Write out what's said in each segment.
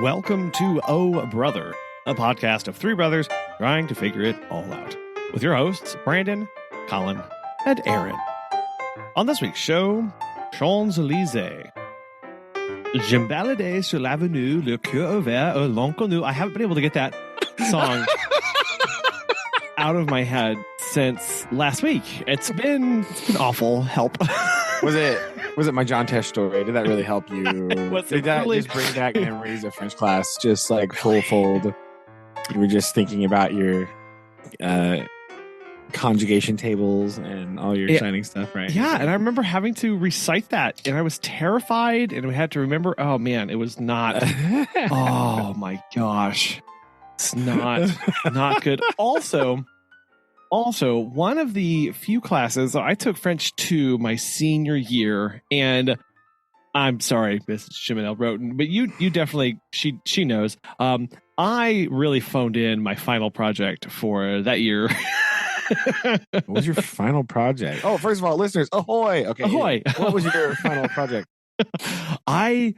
Welcome to Oh Brother, a podcast of three brothers trying to figure it all out. With your hosts, Brandon, Collin, and Aaron. On this week's show, Champs-Élysées. Je me baladais sur l'avenue, le cœur ouvert, l'inconnu. I haven't been able to get that song out of my head since last week. It's been awful. Help. Was it my John Tesh story? Did that really help you? Did that really just bring back memories of French class? Just like full fold. You were just thinking about your conjugation tables and all your exciting stuff, right? Yeah, and I remember having to recite that, and I was terrified, and we had to remember, oh man, it was not, oh my gosh. It's not good. Also, one of the few classes, I took French 2 my senior year, and I'm sorry, Mrs. Chiminel Roten, but you definitely, she knows. I really phoned in my final project for that year. What was your final project? Oh, first of all, listeners, ahoy! Okay, ahoy! What was your final project? I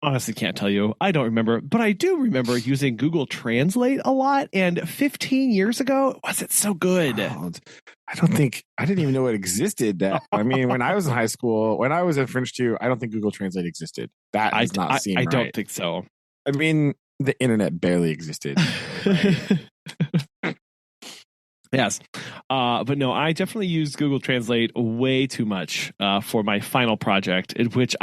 honestly can't tell you. I don't remember, but I do remember using Google Translate a lot. And 15 years ago, was it so good? Oh, I didn't even know it existed. I mean, when I was in high school, when I was in French 2, I don't think Google Translate existed. That does not seem right. I don't think so. I mean, the internet barely existed. Right? Yes. But no, I definitely used Google Translate way too much for my final project, in which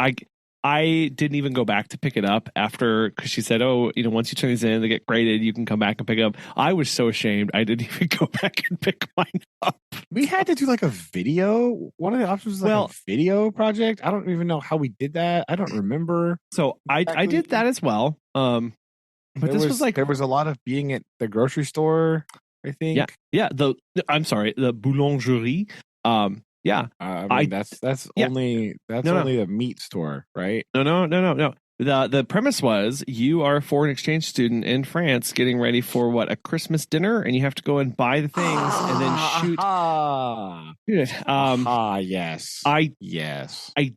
I didn't even go back to pick it up after, because she said, oh, once you turn these in, they get graded, you can come back and pick it up. I was so ashamed. I didn't even go back and pick mine up. We had to do like a video. One of the options was like a video project. I don't even know how we did that. I don't remember. So exactly. I did that as well. But this was like, there was a lot of being at the grocery store, I think. Yeah. I'm sorry, the boulangerie. Yeah, I mean, that's only a meat store, right? No. The premise was you are a foreign exchange student in France getting ready for a Christmas dinner, and you have to go and buy the things and then shoot. Yes. I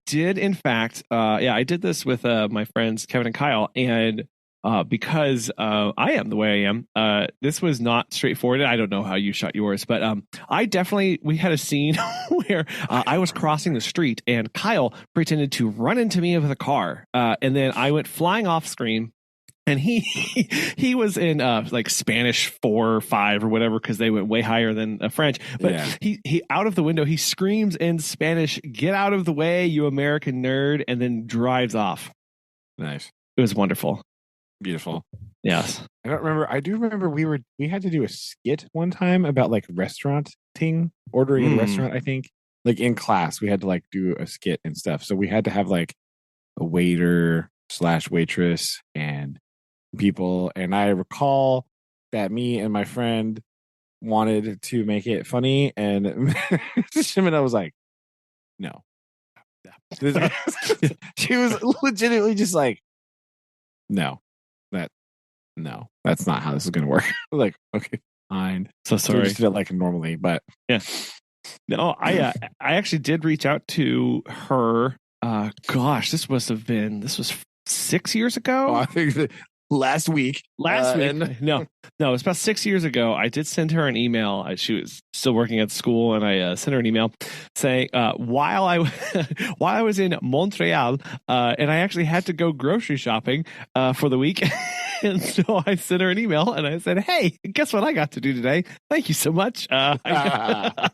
did, in fact. I did this with my friends Kevin and Kyle, and because I am the way I am, this was not straightforward. I don't know how you shot yours, but we had a scene where I was crossing the street and Kyle pretended to run into me with a car, and then I went flying off screen. And he was in like Spanish 4 or 5 or whatever, because they went way higher than French. But he out of the window, he screams in Spanish, "Get out of the way, you American nerd!" and then drives off. Nice. It was wonderful. Beautiful. Yes. I don't remember. I do remember we had to do a skit one time about like ordering in a restaurant, I think. Like in class, we had to like do a skit and stuff. So we had to have like a waiter / waitress and people. And I recall that me and my friend wanted to make it funny, and Shimina was like, no. She was legitimately just like, no, that's not how this is going to work. Like, okay, fine. So sorry. We just did it like normally, but yeah. No, I actually did reach out to her. This was 6 years ago. Oh, I think last week. No, it was about 6 years ago. I did send her an email. She was still working at school, and I sent her an email saying while I was in Montreal, and I actually had to go grocery shopping for the week. And so I sent her an email and I said, "Hey, guess what I got to do today? Thank you so much." I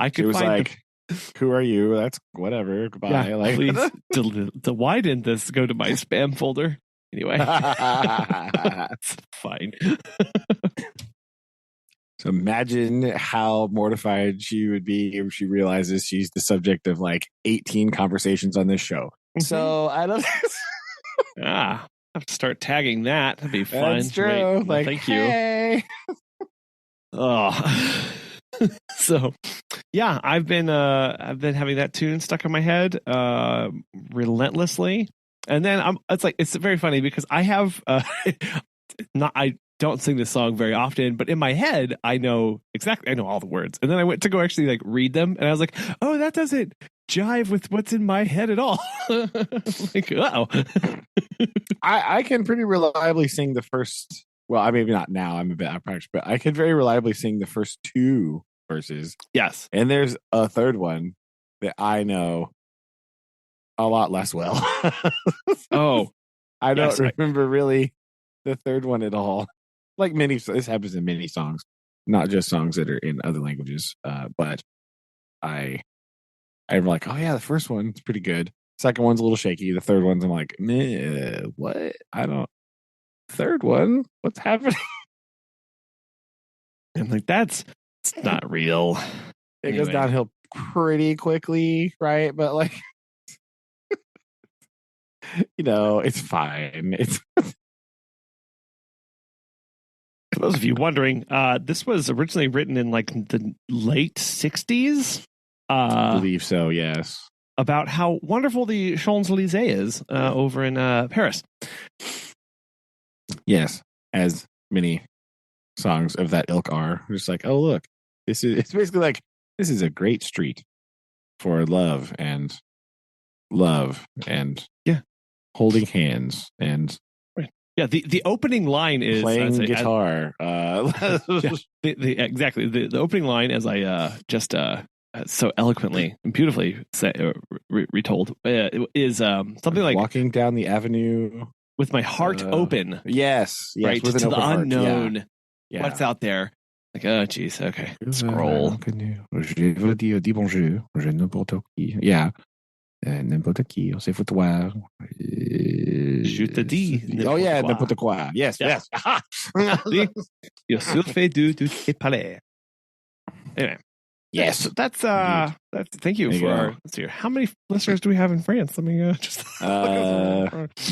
could find who are you? That's whatever. Goodbye. Yeah, please. Why didn't this go to my spam folder? Anyway, it's fine. So imagine how mortified she would be if she realizes she's the subject of like 18 conversations on this show. Mm-hmm. So I don't. I have to start tagging that. That'd be fun. That's true. Wait, like, thank you. Oh. So yeah, I've been having that tune stuck in my head relentlessly, and then it's very funny because I have I don't sing this song very often, but in my head I know all the words, and then I went to go actually like read them, and I was like, oh, that doesn't jive with what's in my head at all. Like, oh, I can pretty reliably sing the first. Well, I maybe not now. I'm a bit out of practice, but I can very reliably sing the first two verses. yes. And there's a third one that I know a lot less well. Oh, I don't yes, remember really the third one at all. Like this happens in many songs, not just songs that are in other languages. But I'm like, oh yeah, the first one's pretty good. Second one's a little shaky. The third one's I'm like, meh, what? I don't. Third one, what's happening? I'm like, it's not real. It goes downhill pretty quickly, right? But like, it's fine. It's For those of you wondering, this was originally written in like the late 60s. I believe so, yes. About how wonderful the Champs-Élysées is over in Paris. Yes, as many songs of that ilk are. Just like, oh, look, it's basically like, this is a great street for love and holding hands and yeah. The opening line is playing guitar. Exactly the opening line, as I just so eloquently and beautifully retold, is something like walking down the avenue with my heart open. Yes, right, with to the heart. unknown. Yeah. What's out there? Like, oh, geez, okay. Scroll. Je veux dire bonjour. Je n'importe qui. Yeah. N'importe qui. On s'est foutoir. Je te dis. Oh, yeah, n'importe quoi. Yes, yes. Yo surfé du palais. Anyway. Yes. That's thank you for our, let's see here. How many listeners do we have in France? Let me just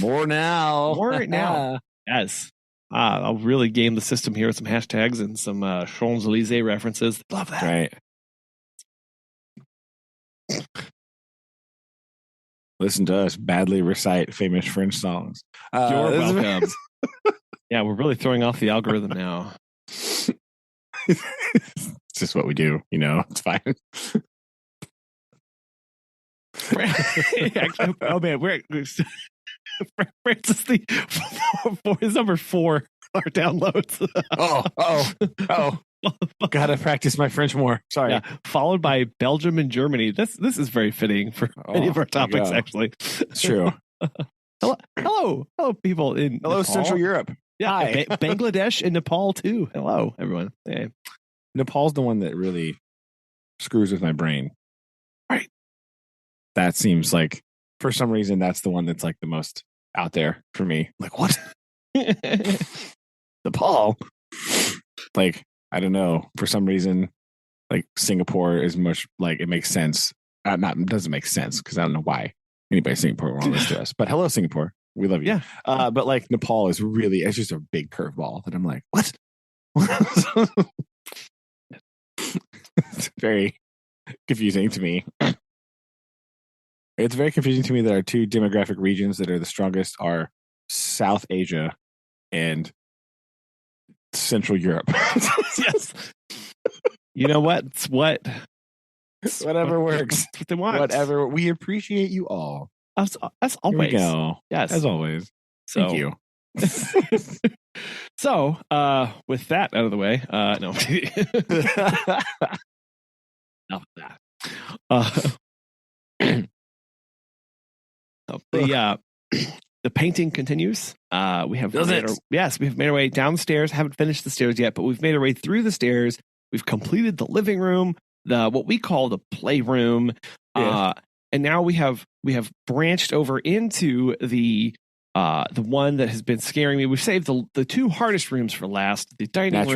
more now. More now. Yes. I'll really game the system here with some hashtags and some Champs-Élysées references. Love that. Right. Listen to us badly recite famous French songs. You're welcome. Yeah, we're really throwing off the algorithm now. It's just what we do, it's fine. Actually, oh man, France is number 4 our downloads. Oh. Gotta practice my French more. Sorry. Yeah, followed by Belgium and Germany. This is very fitting for many of our topics, actually. It's true. Hello, people in Hello, Nepal. Central Europe. Yeah, hi. Bangladesh and Nepal too. Hello, everyone. Hey. Nepal's the one that really screws with my brain. Right. That seems like, for some reason, that's the one that's like the most out there for me. Like, what? Nepal? Like, I don't know. For some reason, like Singapore is much like it makes sense. Doesn't make sense because I don't know why anybody in Singapore will listen to us. But hello, Singapore. We love you. Yeah. But like Nepal is really, it's just a big curveball that I'm like, what? It's very confusing to me. It's very confusing to me that our two demographic regions that are the strongest are South Asia and Central Europe. Yes. You know what? Whatever works. That's what they want. Whatever. We appreciate you all. As always. Here we go. Yes. As always. Thank you. So, with that out of the way, no. Enough of that. The painting continues. We have we've made our way downstairs. Haven't finished the stairs yet, but we've made our way through the stairs. We've completed the living room, what we call the playroom, and now we have branched over into the one that has been scaring me. We've saved the two hardest rooms for last: the dining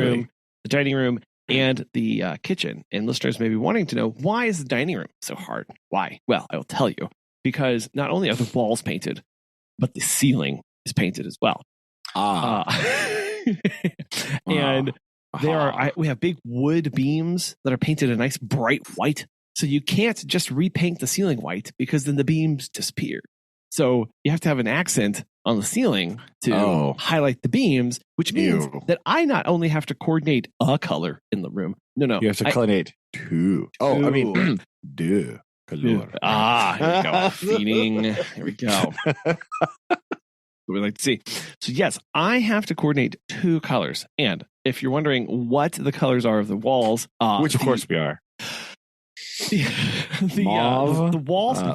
room, and the kitchen. And listeners may be wanting to know, why is the dining room so hard? Why? Well, I will tell you. Because not only are the walls painted, but the ceiling is painted as well. And we have big wood beams that are painted a nice bright white. So you can't just repaint the ceiling white because then the beams disappear. So you have to have an accent on the ceiling to highlight the beams, which means that I not only have to coordinate a color in the room. No. You have to coordinate two. I mean, because color. Here we go. Feeding. Here we go. We like to see. So yes, I have to coordinate 2 colors. And if you're wondering what the colors are of the walls, which of course we are. The walls, the walls. Oh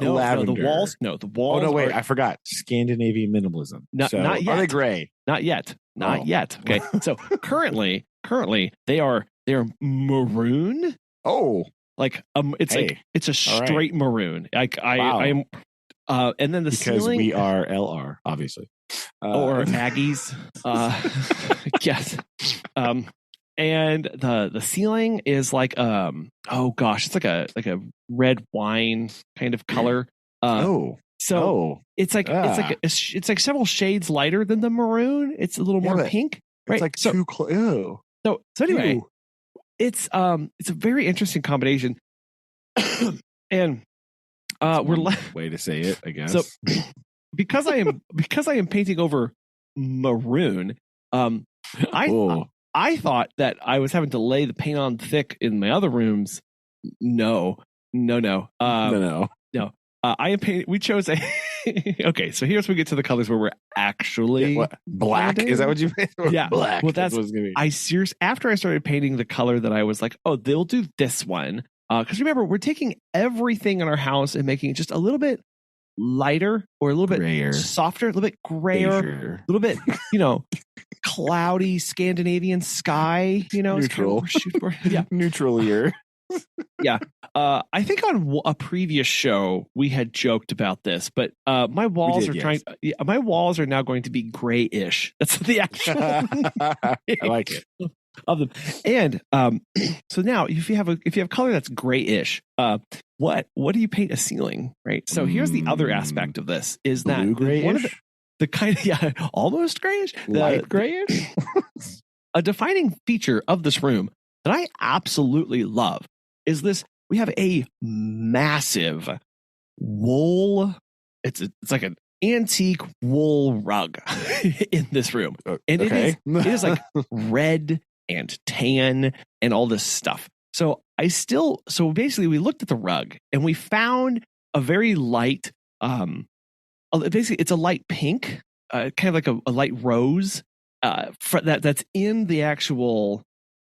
no, wait, I forgot. Scandinavian minimalism. Not yet. Are they gray? Not yet. Okay. So currently they are maroon. Oh, like it's a straight maroon. I am. And then because ceiling, we are LR, obviously, or Aggies. Yes. And the ceiling is like it's like a red wine kind of color. It's like several shades lighter than the maroon. It's a little more pink, right? It's like so anyway, ew. It's a very interesting combination. And we're way to say it, I guess. So because I am painting over maroon, I thought that I was having to lay the paint on thick in my other rooms. No. I am painting. We chose a. Okay, so here's where we get to the colors where we're actually black. Painting. Is that what you meant? Yeah, black. Well, that's after I started painting the color that I was like, oh, they'll do this one. Because remember, we're taking everything in our house and making it just a little bit lighter or a little bit grayer, softer, a little bit grayer, a little bit, cloudy Scandinavian sky, neutral. Yeah. Neutralier. Yeah. I think on a previous show we had joked about this, but my walls my walls are now going to be grayish. That's the actual I like it. Of them. And so now if you have color that's grayish, what do you paint a ceiling, right? So here's the other aspect of this is that one of the kind of almost grayish, light grayish. A defining feature of this room that I absolutely love is this. We have a massive wool. It's like an antique wool rug in this room, and it is like red and tan and all this stuff. So basically we looked at the rug and we found a very light, basically it's a light pink, kind of like a light rose, that's in the actual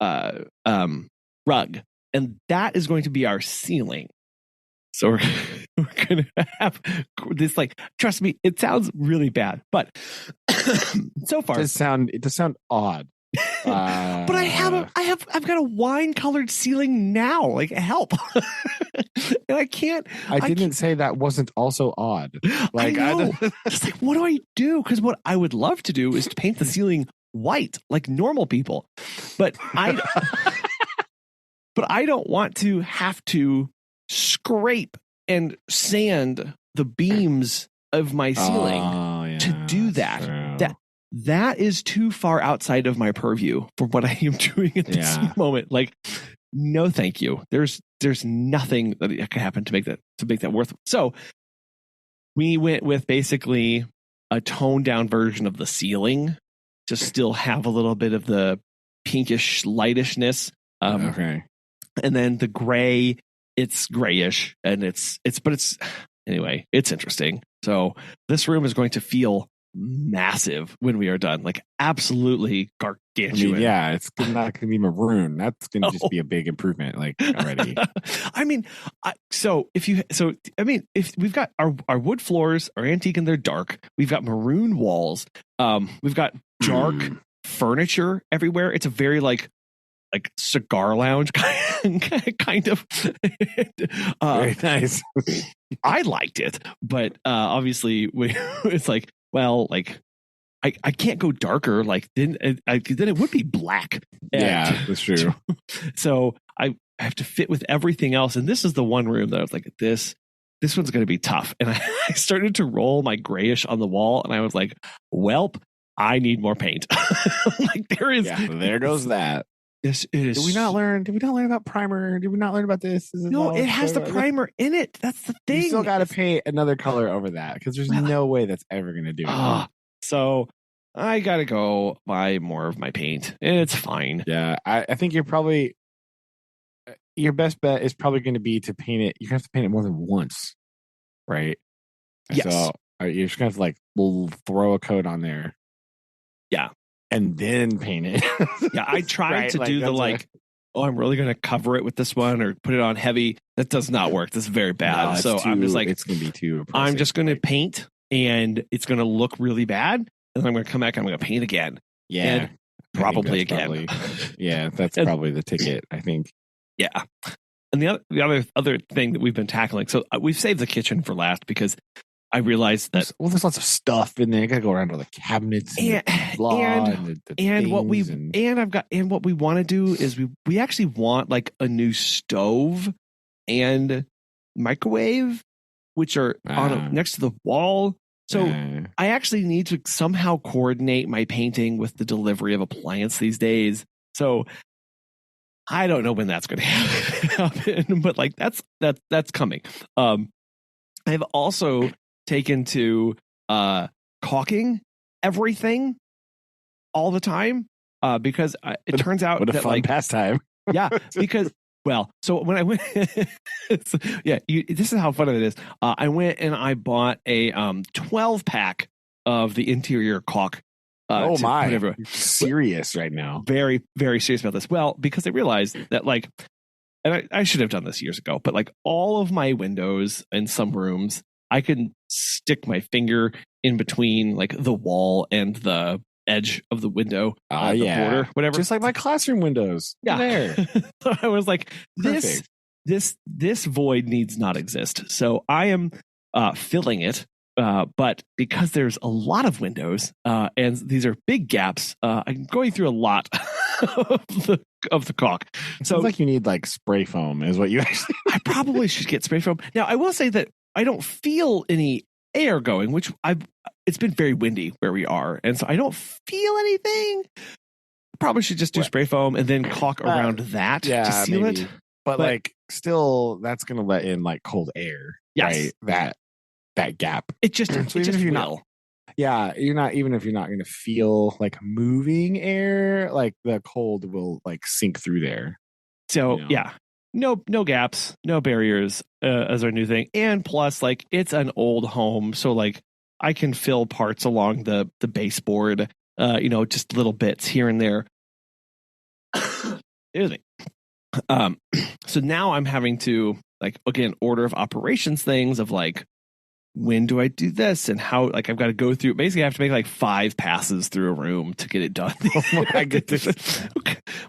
rug, and that is going to be our ceiling. So we're going to have this, like, trust me, it sounds really bad, but so far it does sound odd. But I've got a wine colored ceiling now. Like, help. And I can't. I didn't say that wasn't also odd. Like, I know. Just like, what do I do? Because what I would love to do is to paint the ceiling white like normal people, but I don't want to have to scrape and sand the beams of my ceiling to do that. True. That is too far outside of my purview for what I am doing at this moment. Like, no, thank you. There's nothing that can happen to make that worth. So we went with basically a toned down version of the ceiling to still have a little bit of the pinkish lightishness. Okay. And then the gray, it's grayish, and it's anyway, it's interesting. So this room is going to feel massive when we are done, like absolutely gargantuan. It's not going to be maroon. That's going to just be a big improvement, like, already. If we've got our wood floors are antique and they're dark, we've got maroon walls, we've got dark furniture everywhere. It's a very like cigar lounge kind of. Very nice. I liked it, but obviously it's like, well, like I can't go darker. Like then it would be black. Yeah, that's true. So I have to fit with everything else, and this is the one room that I was like, this one's going to be tough. And I started to roll my grayish on the wall, and I was like, welp, I need more paint. Like there goes that. It is. Did we not learn about primer? Did we not learn about this? No, it has the primer in it. That's the thing. You still got to paint another color over that because there's no way that's ever going to do it. So I got to go buy more of my paint. It's fine. Yeah, I think you're probably your best bet is probably going to be to paint it. You have to paint it more than once, right? Yes. So you're just going to have to like throw a coat on there. Yeah. And then paint it. Yeah. I tried right? to do the like, oh, I'm really going to cover it with this one or put it on heavy. That does not work. That's very bad. No, so I'm just like, it's going to be too oppressive. I'm just going to paint and it's going to look really bad. And then I'm going to come back and I'm going to paint again. Yeah. And probably again. Yeah. That's probably the ticket, I think. Yeah. And the other thing that we've been tackling, so we've saved the kitchen for last because I realized that there's lots of stuff in there. You got to go around to the cabinets and what we want to do is we actually want like a new stove and microwave, which are next to the wall. So I actually need to somehow coordinate my painting with the delivery of appliance these days. So I don't know when that's going to happen, but like that's coming. I've also taken to caulking everything all the time because it turns out what a fun pastime. Yeah, because so when I went, this is how fun it is. I went and I bought a 12-pack of the interior caulk. Oh my! You're serious right now? Very, very serious about this. Well, because I realized that like, and I should have done this years ago, but like all of my windows in some rooms, I can stick my finger in between like the wall and the edge of the window, the border, whatever. Just like my classroom windows. Yeah. There. So I was like, this void needs not exist. So I am filling it. But because there's a lot of windows and these are big gaps, I'm going through a lot of the caulk. So sounds like you need like spray foam is what you actually. I probably should get spray foam. Now I will say that I don't feel any air going, which it's been very windy where we are, and so I don't feel anything. Probably should just do spray foam and then caulk around that to seal it. But like still, that's going to let in like cold air. Yes. Right? That gap. It just so it just will. You're not even if you're not going to feel like moving air, like the cold will like sink through there. So no gaps, no barriers as our new thing, and plus like it's an old home, so like I can fill parts along the baseboard, just little bits here and there. Excuse me. So now I'm having to like again order of operations things of like, when do I do this and how? Like I've got to go through. Basically, I have to make like 5 passes through a room to get it done. Oh my goodness!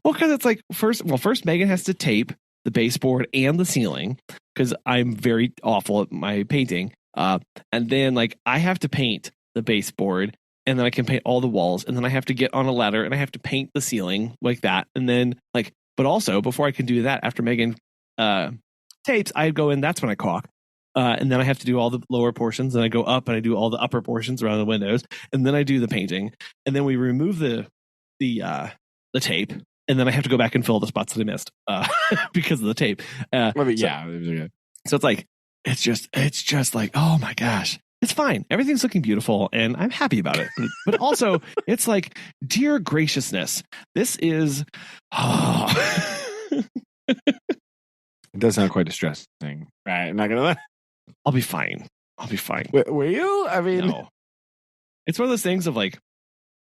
Well, because it's like first Megan has to tape the baseboard and the ceiling because I'm very awful at my painting. And then like I have to paint the baseboard and then I can paint all the walls and then I have to get on a ladder and I have to paint the ceiling like that. And then like, but also before I can do that, after Megan tapes, I go in. That's when I caulk. And then I have to do all the lower portions, and I go up and I do all the upper portions around the windows, and then I do the painting, and then we remove the tape, and then I have to go back and fill the spots that I missed because of the tape. So it's like it's just like, oh my gosh, it's fine. Everything's looking beautiful, and I'm happy about it. But also, it's like, dear graciousness, this is. It does sound quite distressing, right? I'm not gonna lie. I'll be fine. Were you? I mean, no. It's one of those things of like,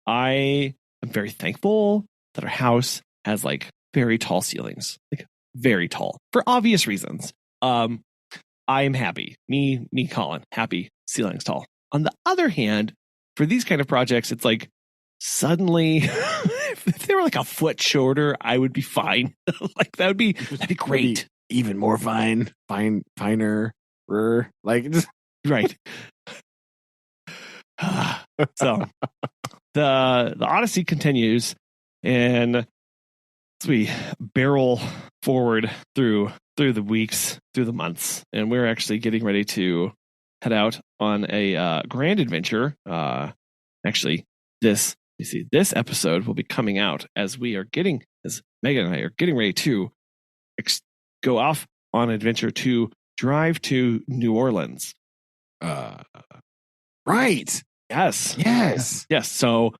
I am very thankful that our house has like very tall ceilings, like very tall for obvious reasons. I am happy. Me, Collin, happy ceilings tall. On the other hand, for these kind of projects, it's like suddenly, if they were like a foot shorter, I would be fine. Like that'd be great. Even more finer, like just right. So the Odyssey continues, and as we barrel forward through the weeks, through the months, and we're actually getting ready to head out on a grand adventure. Actually, this episode will be coming out as Megan and I are getting ready to go off on an adventure to drive to New Orleans. Right. Yes. So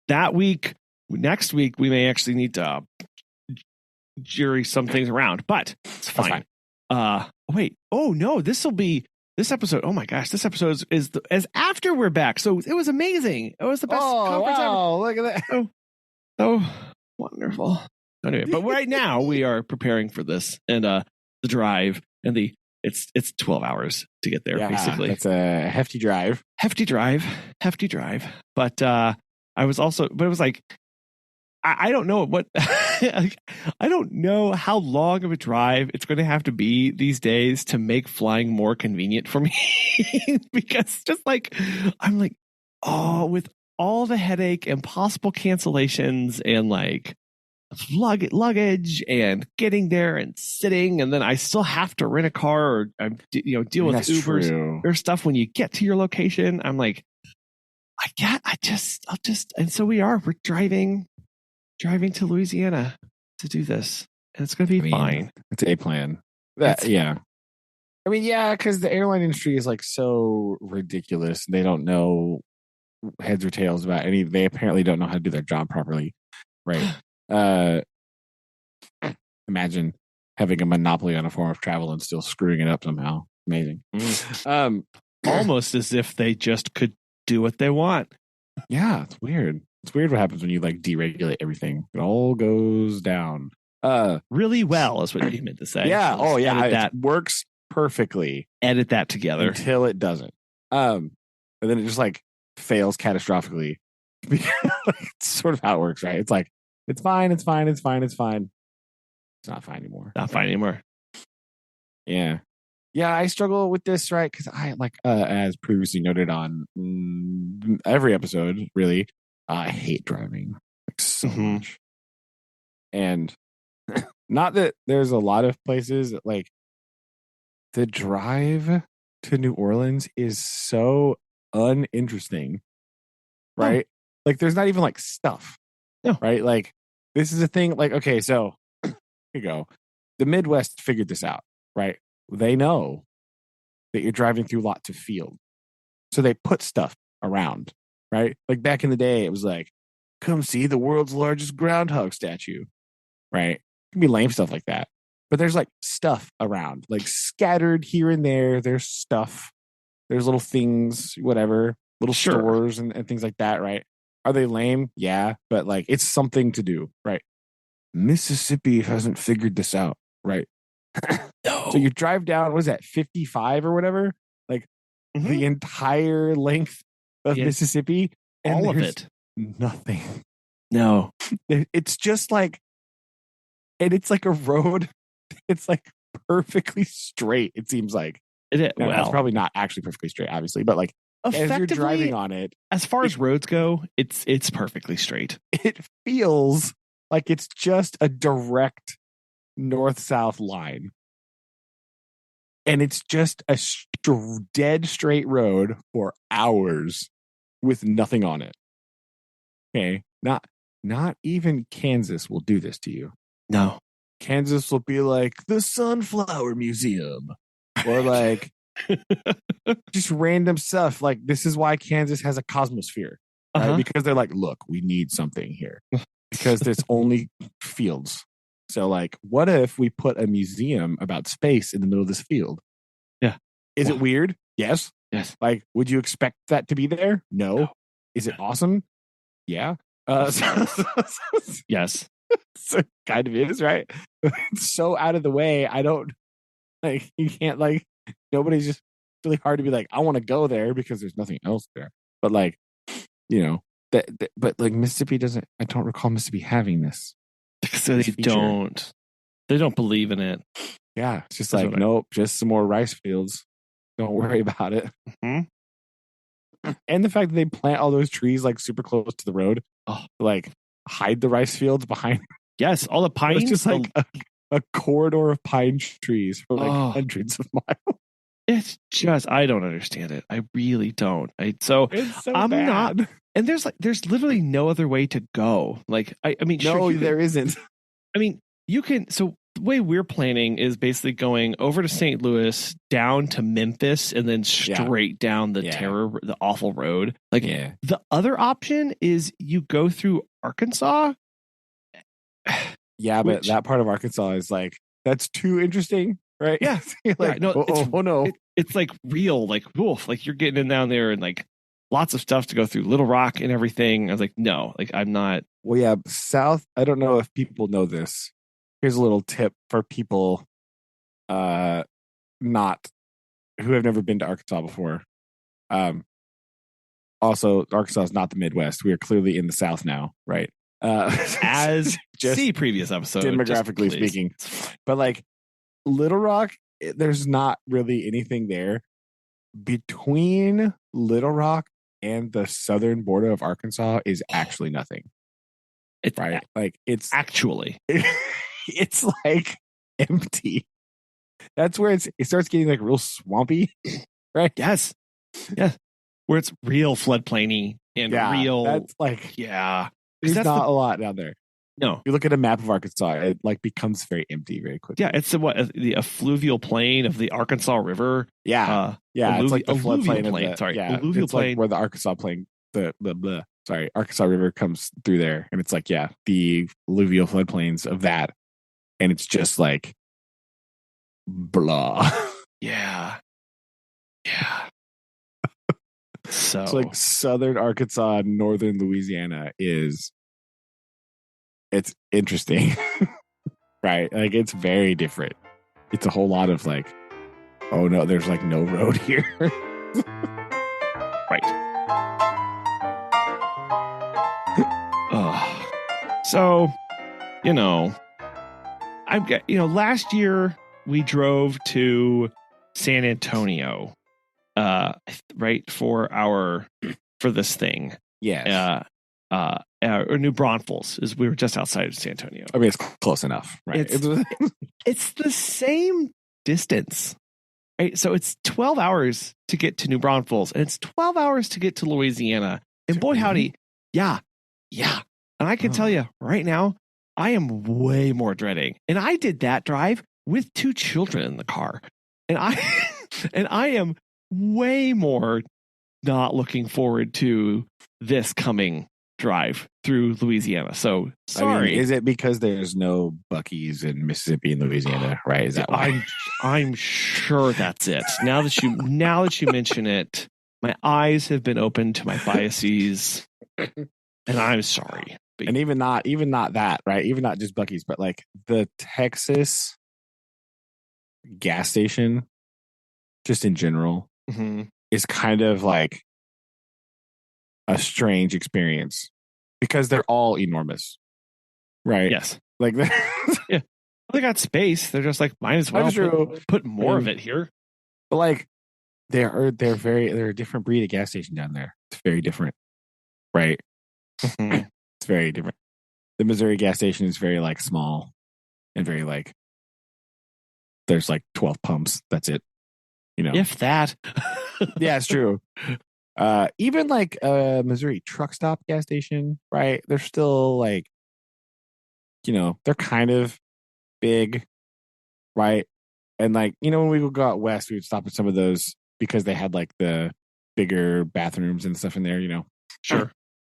that week, next week, we may actually need to jury some things around, but it's fine. Wait. Oh no, this episode. Oh my gosh, this episode is after we're back. So it was amazing. It was the best conference ever. Oh, look at that. Oh, wonderful. Anyway, but right now we are preparing for this and the drive and it's 12 hours to get there, basically. It's a hefty drive. Hefty drive. But it was like, I don't know what, I don't know how long of a drive it's going to have to be these days to make flying more convenient for me. Because just like, I'm like, with all the headache and possible cancellations and like luggage and getting there and sitting, and then I still have to rent a car or deal with Ubers or stuff when you get to your location. I'm like, and so we're driving to Louisiana to do this, and it's going to be fine. It's a plan. Yeah. I mean, yeah, because the airline industry is like so ridiculous. They don't know heads or tails about any. They apparently don't know how to do their job properly, right? Imagine having a monopoly on a form of travel and still screwing it up somehow. Amazing. Almost as if they just could do what they want. Yeah, it's weird. It's weird what happens when you like deregulate everything. It all goes down. Really well is what you meant to say. Yeah. So that works perfectly. Edit that together until it doesn't. And then it just like fails catastrophically. It's sort of how it works, right? It's like it's fine. It's not fine anymore. Yeah. Yeah, I struggle with this, right? Because I like, as previously noted on every episode, really, I hate driving like so much. And not that there's a lot of places that like the drive to New Orleans is so uninteresting, right? Like there's not even like stuff, right? Like this is a thing. Like, okay, so here you go. The Midwest figured this out, right? They know that you're driving through lots of field. So they put stuff around, right? Like back in the day, it was like, come see the world's largest groundhog statue, right? It can be lame stuff like that. But there's like stuff around, like scattered here and there. There's stuff. There's little things, whatever, little stores and things like that, right? Are they lame? Yeah, but like it's something to do, right? Mississippi hasn't figured this out, right? No. So you drive down, what is that, 55 or whatever? Like the entire length of Mississippi. And all of it. Nothing. No. It's just like, and it's like a road. It's like perfectly straight, it seems like. It's probably not actually perfectly straight, obviously, but like as you're driving on it. As far as roads go, it's perfectly straight. It feels like it's just a direct north-south line. And it's just a dead straight road for hours with nothing on it. Okay. Not even Kansas will do this to you. No. Kansas will be like the Sunflower Museum or like just random stuff. Like this is why Kansas has a cosmosphere, right? Because they're like, look, we need something here because there's only fields. So like, what if we put a museum about space in the middle of this field? Yeah. Is it weird? Yes. Yes. Like, would you expect that to be there? No. Is it awesome? Yeah. Yes. So it kind of is, right? It's so out of the way. I don't like, you can't like, nobody's just really hard to be like, I want to go there because there's nothing else there. But like, you know, but like Mississippi doesn't, I don't recall Mississippi having this. So they don't believe in it. Yeah. It's just like, nope, just some more rice fields. Don't worry about it. And the fact that they plant all those trees like super close to the road, like hide the rice fields behind. Yes, all the pines. It's just like a corridor of pine trees for like hundreds of miles. It's just, I don't understand it. I really don't. It's so I'm bad. not. And there's literally no other way to go. Like, I mean, no, there isn't. I mean, you can. So the way we're planning is basically going over to St. Louis, down to Memphis, and then straight down the awful road. Like, the other option is you go through Arkansas. Yeah, but which that part of Arkansas is like that's too interesting, right? yeah, You're yeah, like, no, oh no. it's like real, like wolf, like you're getting in down there and like lots of stuff to go through, Little Rock and everything. I was like, no, like I'm not. Well, yeah, South. I don't know if people know this. Here's a little tip for people, uh, not who have never been to Arkansas before. Um, also, Arkansas is not the Midwest. We are clearly in the South now, right? As just see previous episode, demographically just speaking, but like Little Rock, there's not really anything there between Little Rock and the southern border of Arkansas is actually nothing. It's right. Like it's actually, it's like empty. That's where it starts getting like real swampy, right? yes, yes, where it's real floodplainy and real. That's like yeah, there's that's not a lot down there. no. You look at a map of Arkansas, it like becomes very empty very quickly. Yeah, it's the effluvial plain of the Arkansas River. Yeah, it's like the floodplain of the sorry, yeah, alluvial it's plain. like where the Arkansas plain Arkansas River comes through there, and it's like the alluvial floodplains of that, and it's just like blah. Yeah. So it's like southern Arkansas, northern Louisiana it's interesting, right? Like it's very different. It's a whole lot of like, oh no, there's like no road here. right. So, I've got, last year we drove to San Antonio, right for this thing. Yes. Or New Braunfels is we were just outside of San Antonio. I mean, it's close enough, right? It's the same distance, right? So it's 12 hours to get to New Braunfels, and it's 12 hours to get to Louisiana. And boy, howdy, yeah. And I can tell you right now, I am way more dreading. And I did that drive with 2 children in the car, and I am way more not looking forward to this coming drive through Louisiana. So sorry. I mean, is it because there's no Buc-ee's in Mississippi and Louisiana, right? Is that why? I'm sure that's it. Now that you mention it, my eyes have been opened to my biases, and I'm sorry. And even not that, right? Even not just Buc-ee's, but like the Texas gas station, just in general, is kind of like a strange experience because they're all enormous, right? Yes, like yeah, they got space. They're just like, might as well put more of it here. But like, they're a different breed of gas station down there. It's very different, right? It's very different. The Missouri gas station is very like small and very like there's like 12 pumps. That's it. If that. Yeah, it's true. Even like Missouri truck stop gas station, right? They're still like, they're kind of big, right? And like, when we would go out west, we would stop at some of those because they had like the bigger bathrooms and stuff in there, Sure.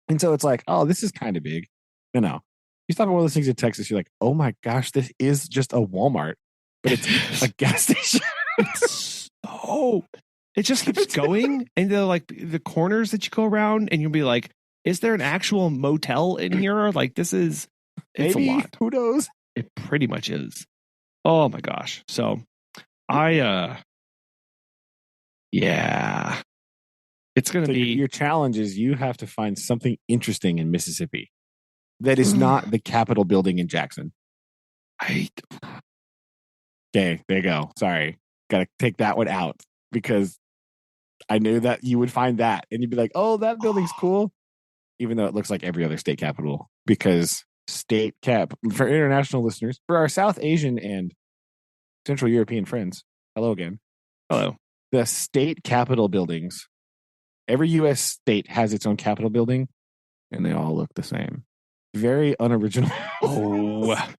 And so it's like, oh, this is kind of big. No. You stop at one of those things in Texas, you're like, oh my gosh, this is just a Walmart, but it's a gas station. It just keeps going. And they're like the corners that you go around and you'll be like, is there an actual motel in here? Like it's maybe, a lot. Who knows? It pretty much is. Oh my gosh. So it's going to be your challenge is you have to find something interesting in Mississippi that is not the Capitol building in Jackson. Okay, there you go. Sorry. Got to take that one out because I knew that you would find that and you'd be like, oh, that building's cool. Even though it looks like every other state capital because state cap for international listeners, for our South Asian and Central European friends. Hello again. Hello. The state capitol buildings. Every U.S. state has its own capitol building, and they all look the same. Very unoriginal. I'm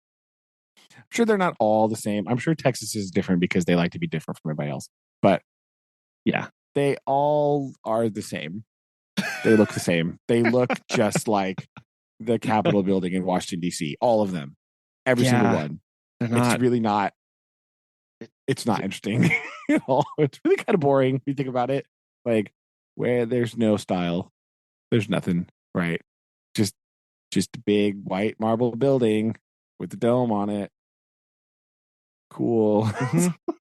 sure they're not all the same. I'm sure Texas is different because they like to be different from everybody else. But yeah, they all are the same. They look the same. They look just like the Capitol building in Washington, D.C. All of them. Every single one. They're not. It's really not. It's not interesting at all. It's really kind of boring if you think about it. Like where there's no style, there's nothing, right? Just a big white marble building with the dome on it. Cool. Mm-hmm.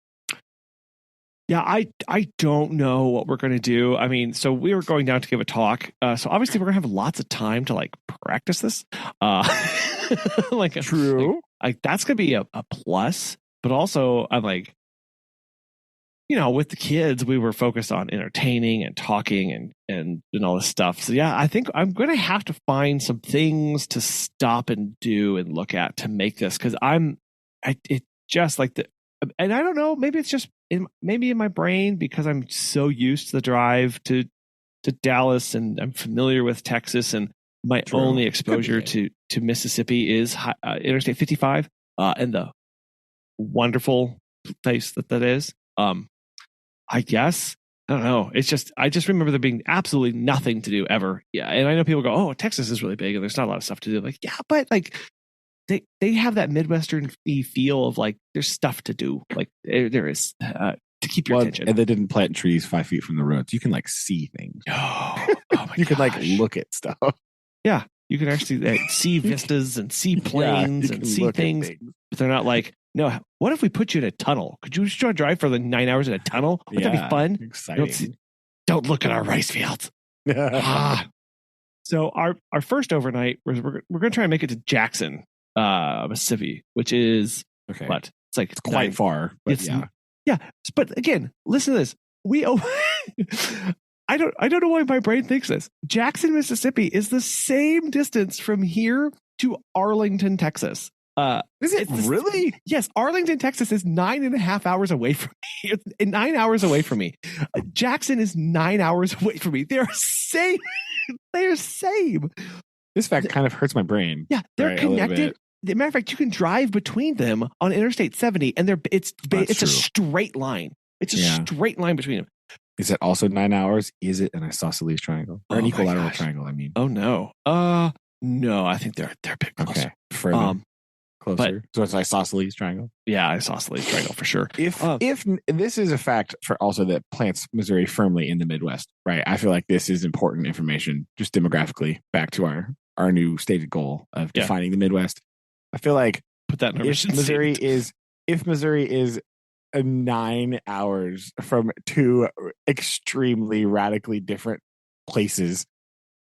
Yeah, I don't know what we're going to do. I mean, so we were going down to give a talk. So obviously we're going to have lots of time to like practice this. Like True. Like that's going to be a plus. But also I'm like, with the kids, we were focused on entertaining and talking and all this stuff. So yeah, I think I'm going to have to find some things to stop and do and look at to make this. Cause it just like and I don't know, maybe it's just maybe in my brain because I'm so used to the drive to Dallas and I'm familiar with Texas and my only exposure to Mississippi is Interstate 55 and the wonderful place that is. I guess I don't know. It's just I just remember there being absolutely nothing to do ever. Yeah, and I know people go, "Oh, Texas is really big and there's not a lot of stuff to do." Like, yeah, but like they have that Midwestern feel of like there's stuff to do. Like there is to keep your attention. And they didn't plant trees 5 feet from the roads. You can like see things. Oh my you can like look at stuff. Yeah, you can actually see vistas and see planes and see things. But they're not like, no, what if we put you in a tunnel? Could you just try to drive for like 9 hours in a tunnel? Would that be fun? Exciting. Don't look at our rice fields. So our first overnight, we're going to try and make it to Jackson, Mississippi, which is what? It's quite far. But yeah. But again, listen to this. I don't know why my brain thinks this. Jackson, Mississippi is the same distance from here to Arlington, Texas. Is it really? Yes, Arlington, Texas is 9.5 hours away from me. It's 9 hours away from me. Jackson is 9 hours away from me. They're same. They're same. This fact kind of hurts my brain. Yeah, they're connected. As a matter of fact, you can drive between them on Interstate 70, and it's a straight line. It's a straight line between them. Is it also 9 hours? Is it an isosceles triangle or an equilateral triangle? I mean, oh no, no. I think they're big. Okay, further. Closer. So it's isosceles triangle. Yeah, isosceles triangle for sure. If this is a fact for also that plants Missouri firmly in the Midwest, right? I feel like this is important information just demographically back to our new stated goal of defining the Midwest. I feel like put that in if Missouri is 9 hours from two extremely radically different places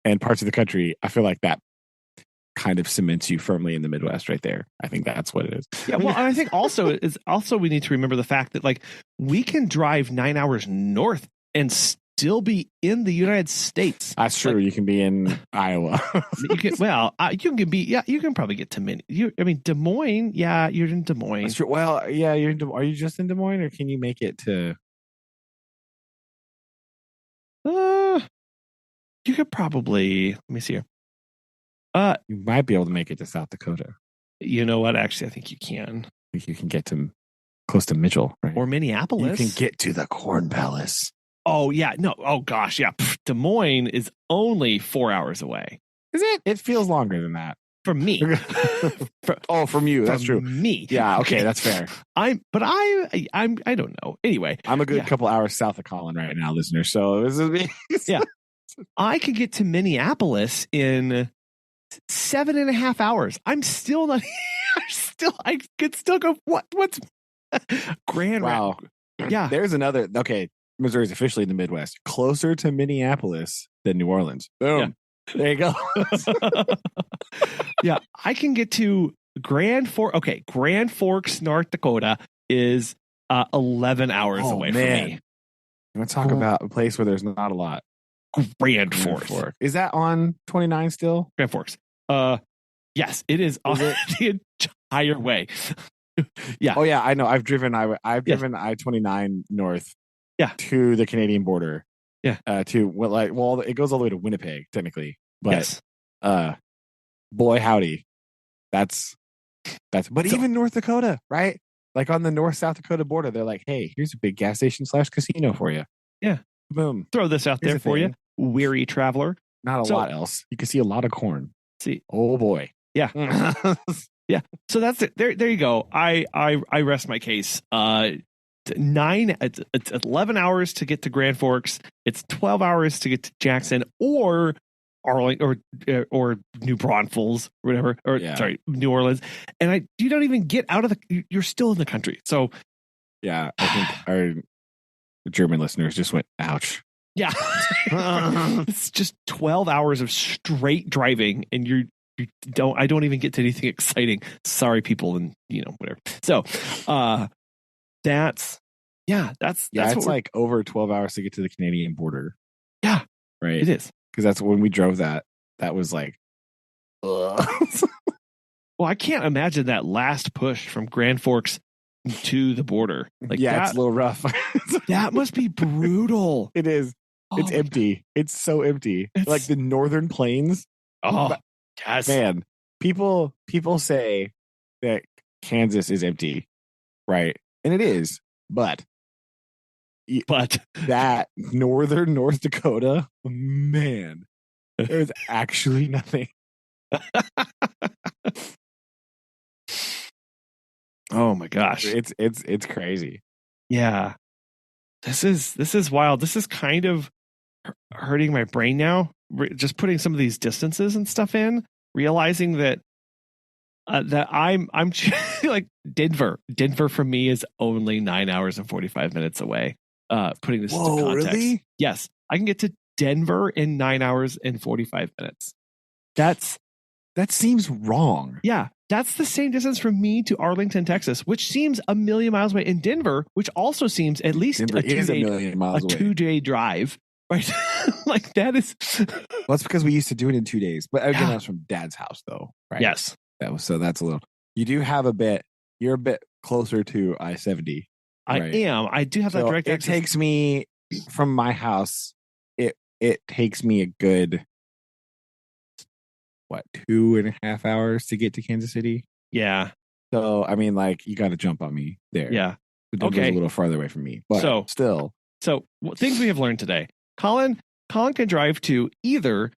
and parts of the country, I feel like that kind of cements you firmly in the Midwest right there. I think that's what it is. Yeah, well, I think also we need to remember the fact that like we can drive 9 hours north and still be in the United States. That's true. Like, you can be in Iowa. You can probably get to Des Moines. Yeah, you're in Des Moines. That's true. Well, yeah, are you just in Des Moines or can you make it to? You could probably, let me see here. You might be able to make it to South Dakota. You know what? Actually, I think you can. I think you can get to close to Mitchell, right? Or Minneapolis. You can get to the Corn Palace. Oh yeah, no. Oh gosh, yeah. Des Moines is only 4 hours away. Is it? It feels longer than that. From me. From you. That's true. Me. Yeah. Okay, that's fair. I don't know. Anyway, I'm a good couple hours south of Collin right now, listener. So this is me. Yeah. I could get to Minneapolis in 7.5 hours. I'm still not. I could still go. What's Grand? Wow. Yeah. There's another. Okay, Missouri's officially in the Midwest, closer to Minneapolis than New Orleans. Boom. Yeah. There you go. Yeah, I can get to Grand Forks. Okay, Grand Forks, North Dakota is 11 hours away from me. I'm going to talk about a place where there's not a lot. Grand Forks. Is that on 29 still? Grand Forks. Yes, it is on the entire way. Yeah. Oh yeah, I know. I've driven I-29 north. Yeah. To the Canadian border. Yeah. It goes all the way to Winnipeg technically. But boy howdy. But even North Dakota, right? Like on the North-South Dakota border, they're like, hey, here's a big gas station / casino for you. Yeah. Boom. Throw this out there for you, weary traveler. Not a lot else. You can see a lot of corn. See. Oh boy. Yeah. Yeah. So that's it. There you go. I rest my case. It's 11 hours to get to Grand Forks. It's 12 hours to get to Jackson or Arlington or New Braunfels or whatever, or sorry, New Orleans. And you don't even get out of you're still in the country. So yeah, I think our German listeners just went, ouch. Yeah. It's just 12 hours of straight driving and I don't even get to anything exciting. Sorry, people, and whatever. So that's it's like over 12 hours to get to the Canadian border. Yeah. Right. It is. Because that's when we drove that was like well, I can't imagine that last push from Grand Forks to the border. Like it's a little rough. That must be brutal. It is. It's empty. God. It's so empty. Like the northern plains. Oh, yes. Man, people say that Kansas is empty, right? And it is, but that northern North Dakota, man, there's actually nothing. Oh my gosh. It's crazy. Yeah. This is wild. This is kind of hurting my brain now. Just putting some of these distances and stuff in, realizing that I'm like Denver. Denver for me is only 9 hours and 45 minutes away. Putting this into context. Really? Yes. I can get to Denver in 9 hours and 45 minutes. That seems wrong. Yeah. That's the same distance from me to Arlington, Texas, which seems a million miles away. In Denver, which also seems at least a 2-day drive. Right. Like that is. Well, that's because we used to do it in 2 days. But again, that's from Dad's house, though. Right. Yes. So that's a little. You do have you're a bit closer to I-70. Right? I am. I do have that direct access. It takes me from my house. It takes me a good 2.5 hours to get to Kansas City. Yeah. So I mean, like, you got to jump on me there. Yeah. Okay. A little farther away from me, but still. So things we have learned today. Collin can drive to either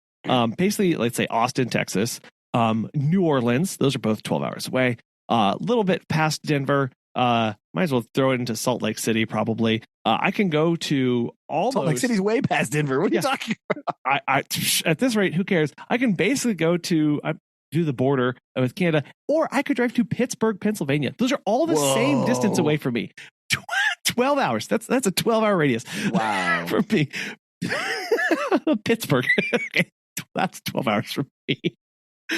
basically, let's say, Austin, Texas, New Orleans. Those are both 12 hours away. A little bit past Denver. Might as well throw it into Salt Lake City, probably. I can go to Salt Lake City's way past Denver. What are you talking about? At this rate, who cares? I can basically go to the border with Canada, or I could drive to Pittsburgh, Pennsylvania. Those are all the same distance away from me. 12 hours. That's a 12-hour radius. Wow. For me. Pittsburgh. Okay. That's 12 hours for me.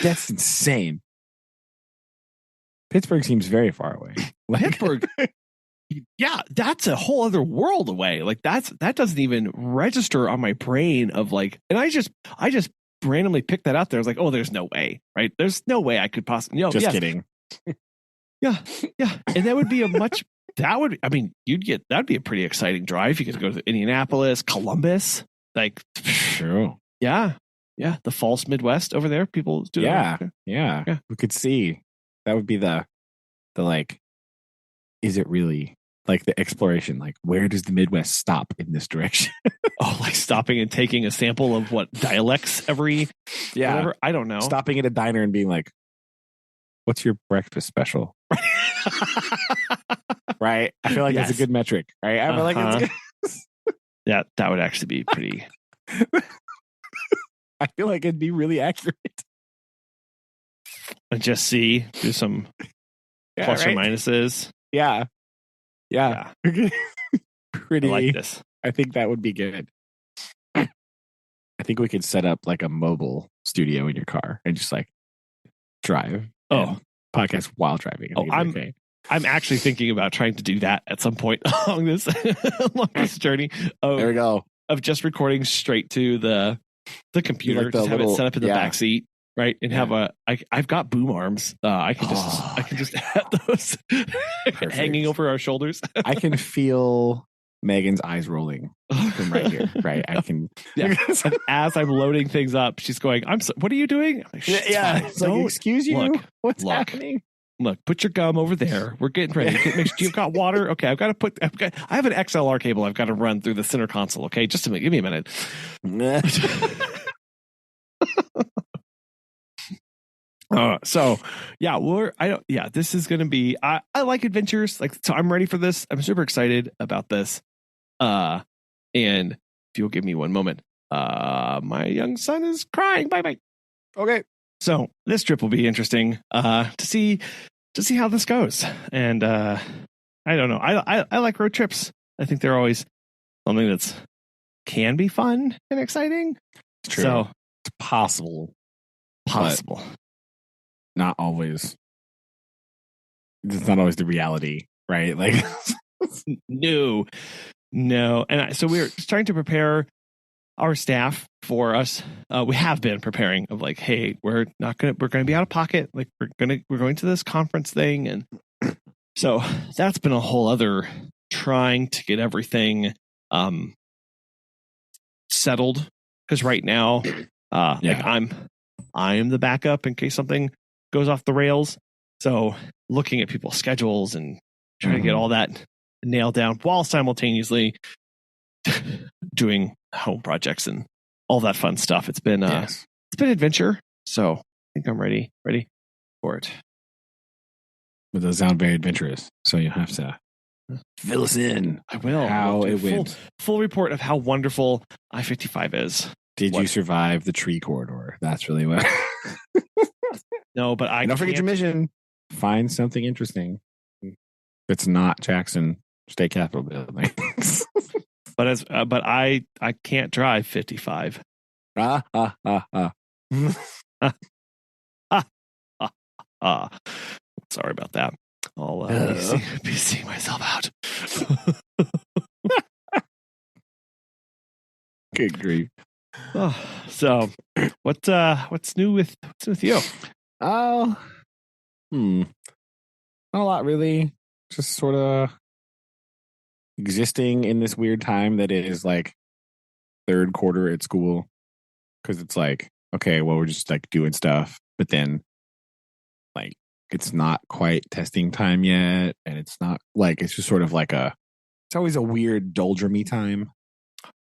That's insane. Pittsburgh seems very far away. Pittsburgh. Yeah, that's a whole other world away. Like that doesn't even register on my brain of like, and I just randomly picked that out there. I was like, oh, there's no way, right? There's no way I could possibly. Kidding. Yeah. And that would be that'd be a pretty exciting drive. You could go to Indianapolis, Columbus, like. True. Yeah. The false Midwest over there. People do. Yeah. We could see. That would be the like, is it really like the exploration? Like, where does the Midwest stop in this direction? Oh, like stopping and taking a sample of what dialects every whatever? I don't know. Stopping at a diner and being like, what's your breakfast special? Right? I feel like that's a good metric, right? I feel like it's good. Yeah, that would actually be pretty. I feel like it'd be really accurate. And just do some plus or minuses. Yeah. Pretty. I like this. I think that would be good. I think we could set up like a mobile studio in your car and just like drive. Podcast while driving. I'm actually thinking about trying to do that at some point along this journey. There we go. Of just recording straight to the computer, like just have it set up in the back seat, right? And have I've got boom arms. I can just have those hanging over our shoulders. I can feel Megan's eyes rolling from right here. Right, I can. Yeah. And as I'm loading things up, she's going, what are you doing? I'm like, it's like, excuse you. What's happening? Look, put your gum over there. We're getting ready. Make sure you've got water. Okay, I have an XLR cable I've got to run through the center console. Okay, just a minute. Give me a minute. So yeah, this is going to be, I like adventures. Like, so I'm ready for this. I'm super excited about this. And if you'll give me one moment, my young son is crying. Bye bye. Okay. So this trip will be interesting, to see how this goes. And, I don't know. I like road trips. I think they're always something that's can be fun and exciting. It's true. So it's possible. Not always. It's not always the reality, right? Like, no. And so we're starting to prepare our staff for us. We have been preparing of like, hey, we're going to be out of pocket. Like we're going to this conference thing. And so that's been a whole other trying to get everything, settled. Cause right now, like I'm the backup in case something goes off the rails. So looking at people's schedules and trying to get all that nailed down while simultaneously doing home projects and all that fun stuff. It's been it's been adventure. So I think I'm ready for it. But those sound very adventurous. So you have to fill us in. I will. How it went. Full report of how wonderful I-55 is. Did you survive the tree corridor? That's really what. No, but don't forget your mission. Find something interesting. It's not Jackson State Capitol building. but I can't drive 55. Sorry about that. I'll be seeing myself out. Good grief. So what's new with you? Oh, not a lot really. Just sort of existing in this weird time that is like third quarter at school, because it's like, okay, well, we're just like doing stuff, but then like it's not quite testing time yet, and it's not like, it's just sort of like it's always a weird doldrumy time.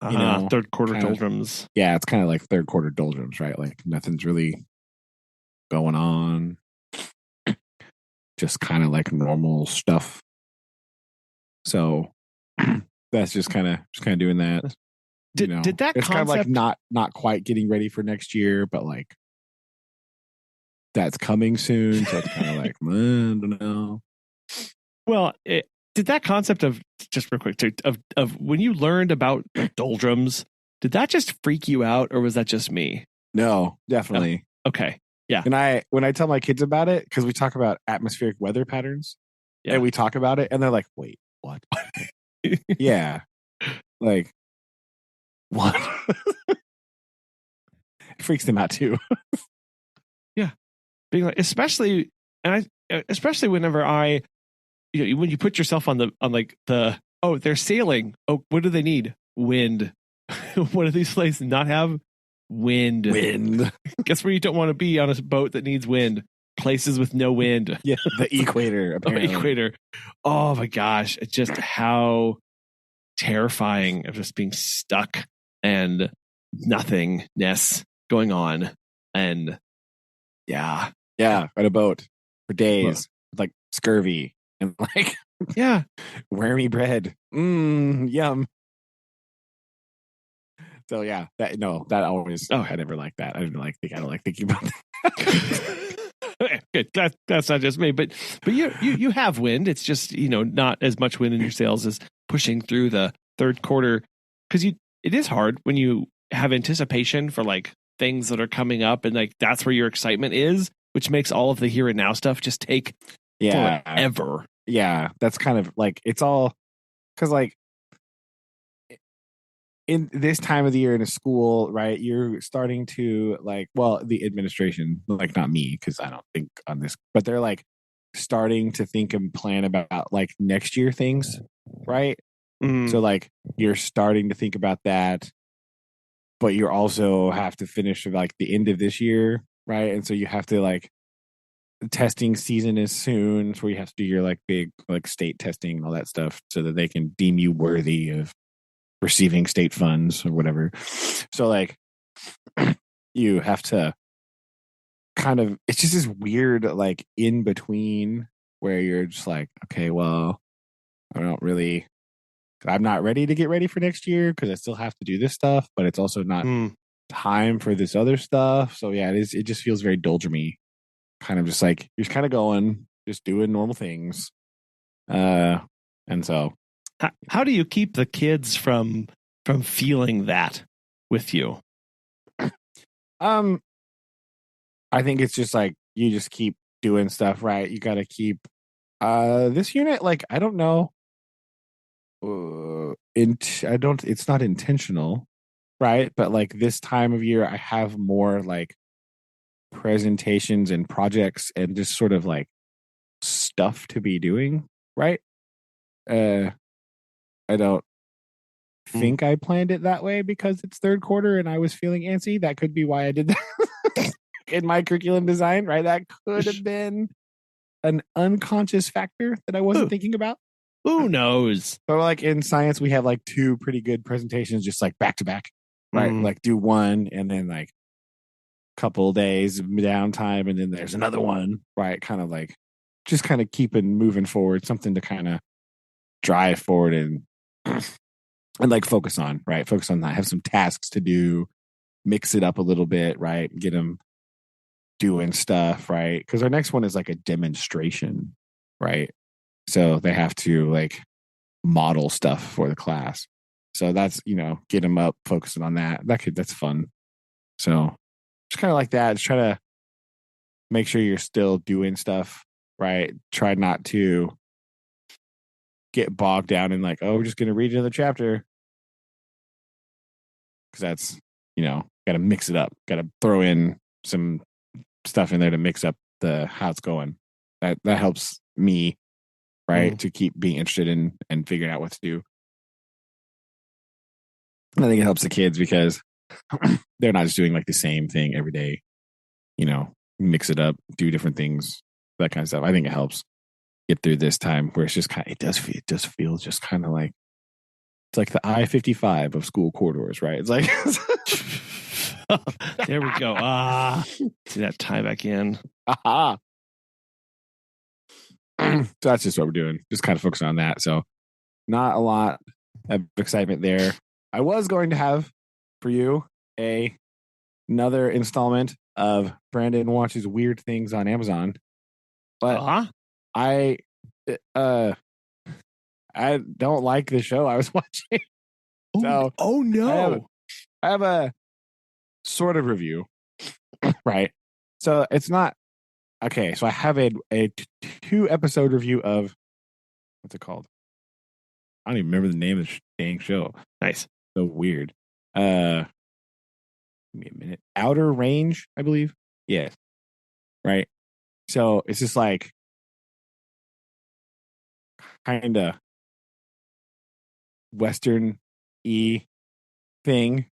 Third quarter doldrums. Yeah, it's kind of like third quarter doldrums, right? Like nothing's really going on. Just kind of like normal stuff. So that's just kind of doing that. Did that it's concept... kind of like not quite getting ready for next year, but like that's coming soon. So it's kind of like, I don't know. Well, did that concept of, just real quick, of when you learned about doldrums, did that just freak you out, or was that just me? No, definitely. Oh, okay. Yeah. And when I tell my kids about it, because we talk about atmospheric weather patterns, and we talk about it, and they're like, wait, what? Yeah. Like, what? It freaks them out too. Yeah. Being like, especially whenever when you put yourself on they're sailing. Oh, what do they need? Wind. What do these places not have? Wind. Guess where you don't want to be? On a boat that needs wind. Places with no wind. Yeah, the equator. Apparently. The equator. Oh my gosh! It's just how terrifying of just being stuck and nothingness going on, and yeah, on a boat for days, like scurvy and like wormy bread. Yum. So yeah, that always. Oh, I never liked that. I don't like thinking about that. Good. That's not just me, but you have wind. It's just, not as much wind in your sails as pushing through the third quarter, because it is hard when you have anticipation for like things that are coming up, and like that's where your excitement is, which makes all of the here and now stuff just take forever. Yeah, that's kind of like, it's all because like in this time of the year in a school, right, you're starting to like, well, the administration, like not me, because I don't think on this, but they're like starting to think and plan about like next year things, right? So like you're starting to think about that, but you also have to finish like the end of this year, right? And so you have to like, the testing season is soon, so you have to do your like big like state testing and all that stuff so that they can deem you worthy of receiving state funds or whatever. So like you have to kind of, it's just this weird, like, in between where you're just like, okay, well, I don't really, I'm not ready to get ready for next year because I still have to do this stuff, but it's also not time for this other stuff. So yeah, it just feels very doldrumy. Kind of just like you're just kind of going, just doing normal things. And so How do you keep the kids from feeling that with you? I think it's just like you just keep doing stuff, right? You got to keep this unit, like, I don't know. I don't, it's not intentional, right? But like this time of year, I have more like presentations and projects and just sort of like stuff to be doing, right? Uh, I don't think I planned it that way because it's third quarter and I was feeling antsy. That could be why I did that in my curriculum design, right? That could have been an unconscious factor that I wasn't thinking about. Who knows? But like in science, we have like two pretty good presentations, just like back to back, right? Like do one and then like a couple days of downtime, and then there's another one, right? Kind of like just kind of keeping moving forward, something to kind of drive forward and like focus on, right? Focus on that. Have some tasks to do, mix it up a little bit, right? Get them doing stuff, right? Because our next one is like a demonstration, right? So they have to like model stuff for the class. So that's, get them up, focusing on that. That's fun. So just kind of like that. Just try to make sure you're still doing stuff, right? Try not to get bogged down in like, oh, we're just going to read another chapter. Because that's, got to mix it up. Got to throw in some stuff in there to mix up how it's going. That helps me, right? To keep being interested in and figuring out what to do. And I think it helps the kids because they're not just doing like the same thing every day, mix it up, do different things, that kind of stuff. I think it helps get through this time where it's just kind of, it does feel just kind of like, it's like the I-55 of school corridors, right? It's like, there we go. See that tie back in. So that's just what we're doing. Just kind of focusing on that. So not a lot of excitement there. I was going to have for you another installment of Brandon Watches Weird Things on Amazon, but I don't like the show I was watching. So no, I have a sort of review, right? So it's not okay. So I have a 2-episode review of, what's it called? I don't even remember the name of the dang show. Nice. So weird. Give me a minute. Outer Range, I believe. Yes. Right. So it's just like kind of Western-y thing,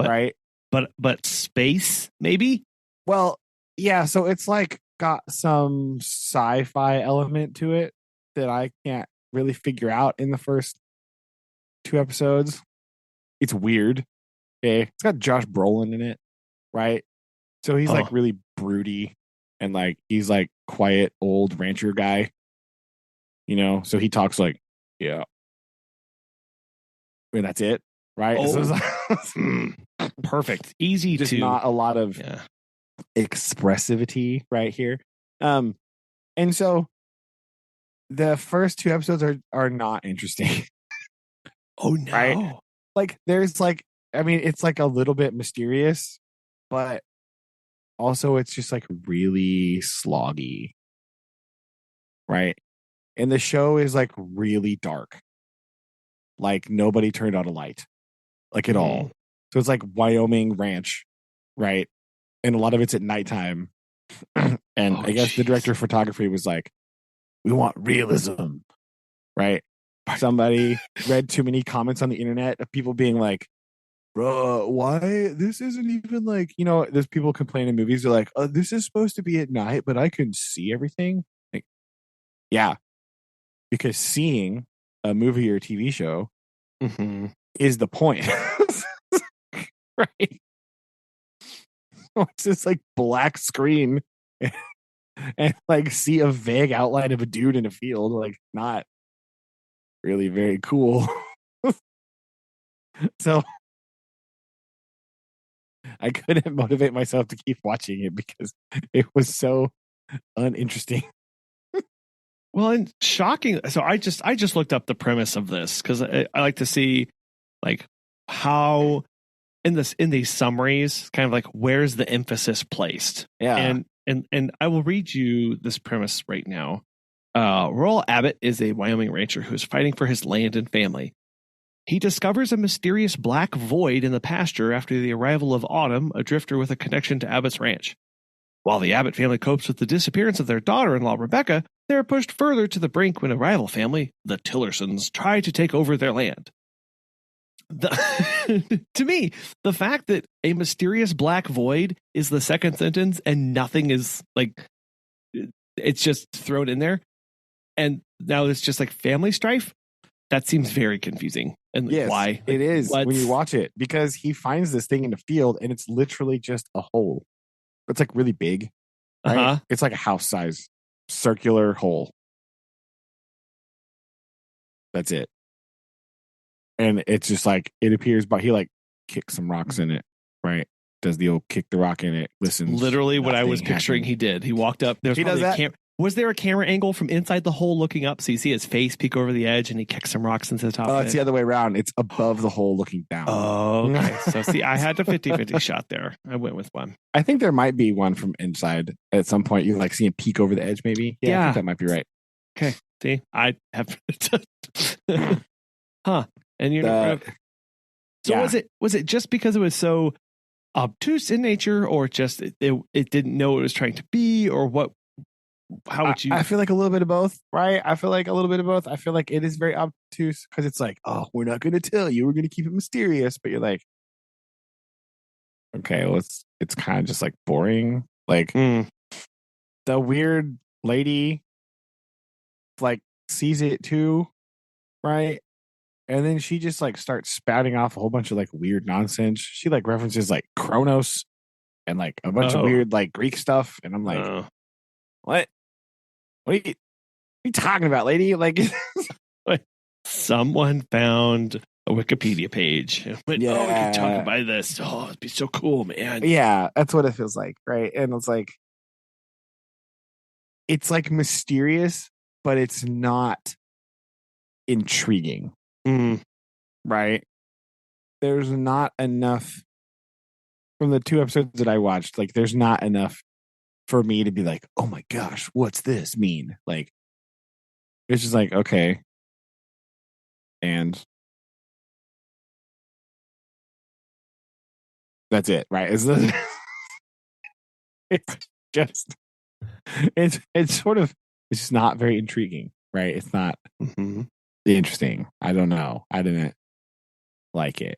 right? But space, maybe? Well, yeah. So it's like got some sci-fi element to it that I can't really figure out in the first 2 episodes. It's weird. Okay. It's got Josh Brolin in it, right? So he's like really broody and like he's like quiet old rancher guy. So he talks like, yeah. And that's it, right? So it's like, perfect. Easy just to not a lot of expressivity right here. And so the first 2 episodes are not interesting. Oh no. Right? Like there's like, I mean, it's like a little bit mysterious, but also it's just like really sloggy. Right? And the show is like really dark. Like nobody turned on a light. Like at all. So it's like Wyoming ranch, right? And a lot of it's at nighttime. And I guess the director of photography was like, we want realism, right? Somebody read too many comments on the internet of people being like, bro, why this isn't even like, there's people complaining in movies. They're like, oh, this is supposed to be at night, but I can see everything. Like, yeah, because seeing a movie or a TV show is the point, right? watch this like black screen and like see a vague outline of a dude in a field. Like, not really very cool. So I couldn't motivate myself to keep watching it because it was so uninteresting. Well, and shocking. So I just looked up the premise of this because I like to see like how in these summaries, kind of like where's the emphasis placed. Yeah. And I will read you this premise right now. Royal Abbott is a Wyoming rancher who is fighting for his land and family. He discovers a mysterious black void in the pasture after the arrival of Autumn, a drifter with a connection to Abbott's ranch. While the Abbott family copes with the disappearance of their daughter-in-law, Rebecca, they are pushed further to the brink when a rival family, the Tillersons, try to take over their land. To me, the fact that a mysterious black void is the second sentence and nothing is like, it's just thrown in there, and now it's just like family strife, that seems very confusing. And yes, why? Like, it is when you watch it, because he finds this thing in the field and it's literally just a hole. It's like really big. Right? It's like a house size circular hole. That's it. And it's just like, it appears, but he like kicks some rocks in it, right? Does the old kick the rock in it, listens. Literally what I was picturing he did. He walked up. He does that? Was there a camera angle from inside the hole looking up so you see his face peek over the edge and he kicks some rocks into the top of it? It's the other way around. It's above the hole looking down. Oh, okay. So see, I had a 50-50 shot there. I went with one. I think there might be one from inside at some point. You like see him peek over the edge, maybe? Yeah. I think that might be right. Okay. See, I have. Huh. And you're not. So was it just because it was so obtuse in nature, or just it didn't know what it was trying to be, or what? How would you? I feel like a little bit of both, right? I feel like a little bit of both. I feel like it is very obtuse because it's like, oh, we're not going to tell you. We're going to keep it mysterious. But you're like, okay, well, it's kind of just like boring. Like the weird lady like sees it too, right? And then she just like starts spouting off a whole bunch of like weird nonsense. She like references like Kronos and like a bunch of weird like Greek stuff. And I'm like, what? What are you talking about, lady? Like, someone found a Wikipedia page and went, we can talk about this. Oh, it'd be so cool, man. Yeah, that's what it feels like, right? And it's like mysterious, but it's not intriguing. Right? There's not enough from the 2 episodes that I watched. Like, there's not enough for me to be like, oh my gosh, what's this mean? Like, it's just like, okay. And that's it, right? It's just, it's sort of, it's just not very intriguing, right? It's not interesting. I don't know. I didn't like it.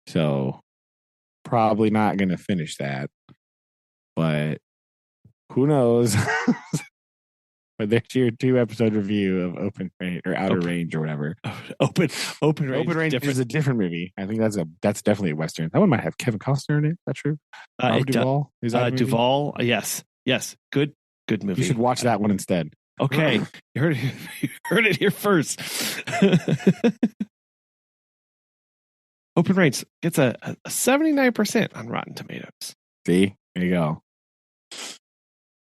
So probably not going to finish that. But who knows? But there's your 2-episode review of Open Range or Outer Range or whatever. Open Range. Open Range is a different movie. I think that's definitely a Western. That one might have Kevin Costner in it. That's true. Duvall. Is that Duvall? Yes. Good movie. You should watch that one instead. Okay, you heard it here first. Open Range gets a 79% on Rotten Tomatoes. See, there you go.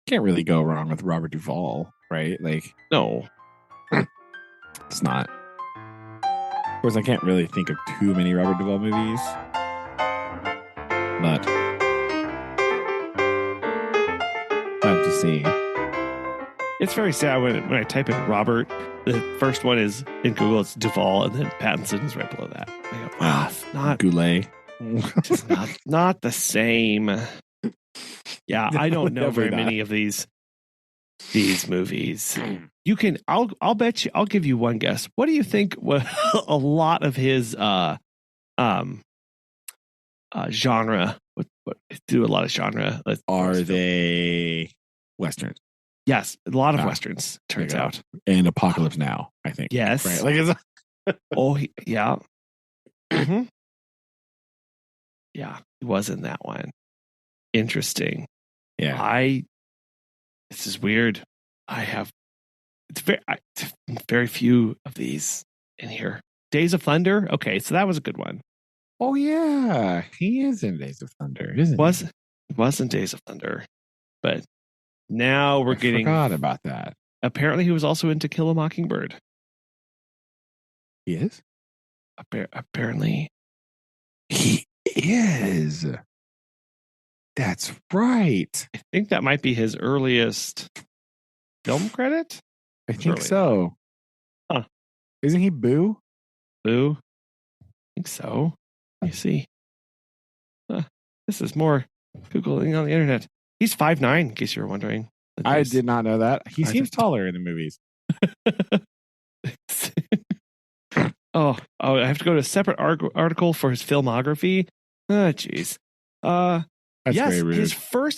Can't really go wrong with Robert Duvall, right? Like, no, it's not. Of course, I can't really think of too many Robert Duvall movies, but I'm just seeing. It's very sad when I type in Robert, the first one is in Google, it's Duvall, and then Pattinson is right below that. I go, it's not Goulet. It's not the same. Yeah, I don't know very many of these movies. You can. I'll bet you. I'll give you one guess. What do you think? What a lot of his genre. What do a lot of genre? Are they Westerns? Yes, a lot of Westerns. Turns out, and Apocalypse Now. I think. Yes. Right. Like yeah. Yeah, he was in that one. interesting. Yeah. This is weird. It's very few of these in here. Days of Thunder. Okay, so that was a good one. Oh yeah, he is in Days of Thunder, isn't Was he? It wasn't Days of Thunder, but now we're getting. Forgot about that. Apparently, he was also into Kill a Mockingbird. He is. Apparently, he is. That's right. I think that might be his earliest film credit. I think so. Huh? Isn't he Boo? Boo. I think so. Let me see. This is more Googling on the internet. He's 5'9", in case you were wondering. I did not know that. He seems taller in the movies. I have to go to a separate article for his filmography. Oh, jeez. That's yes, very rude.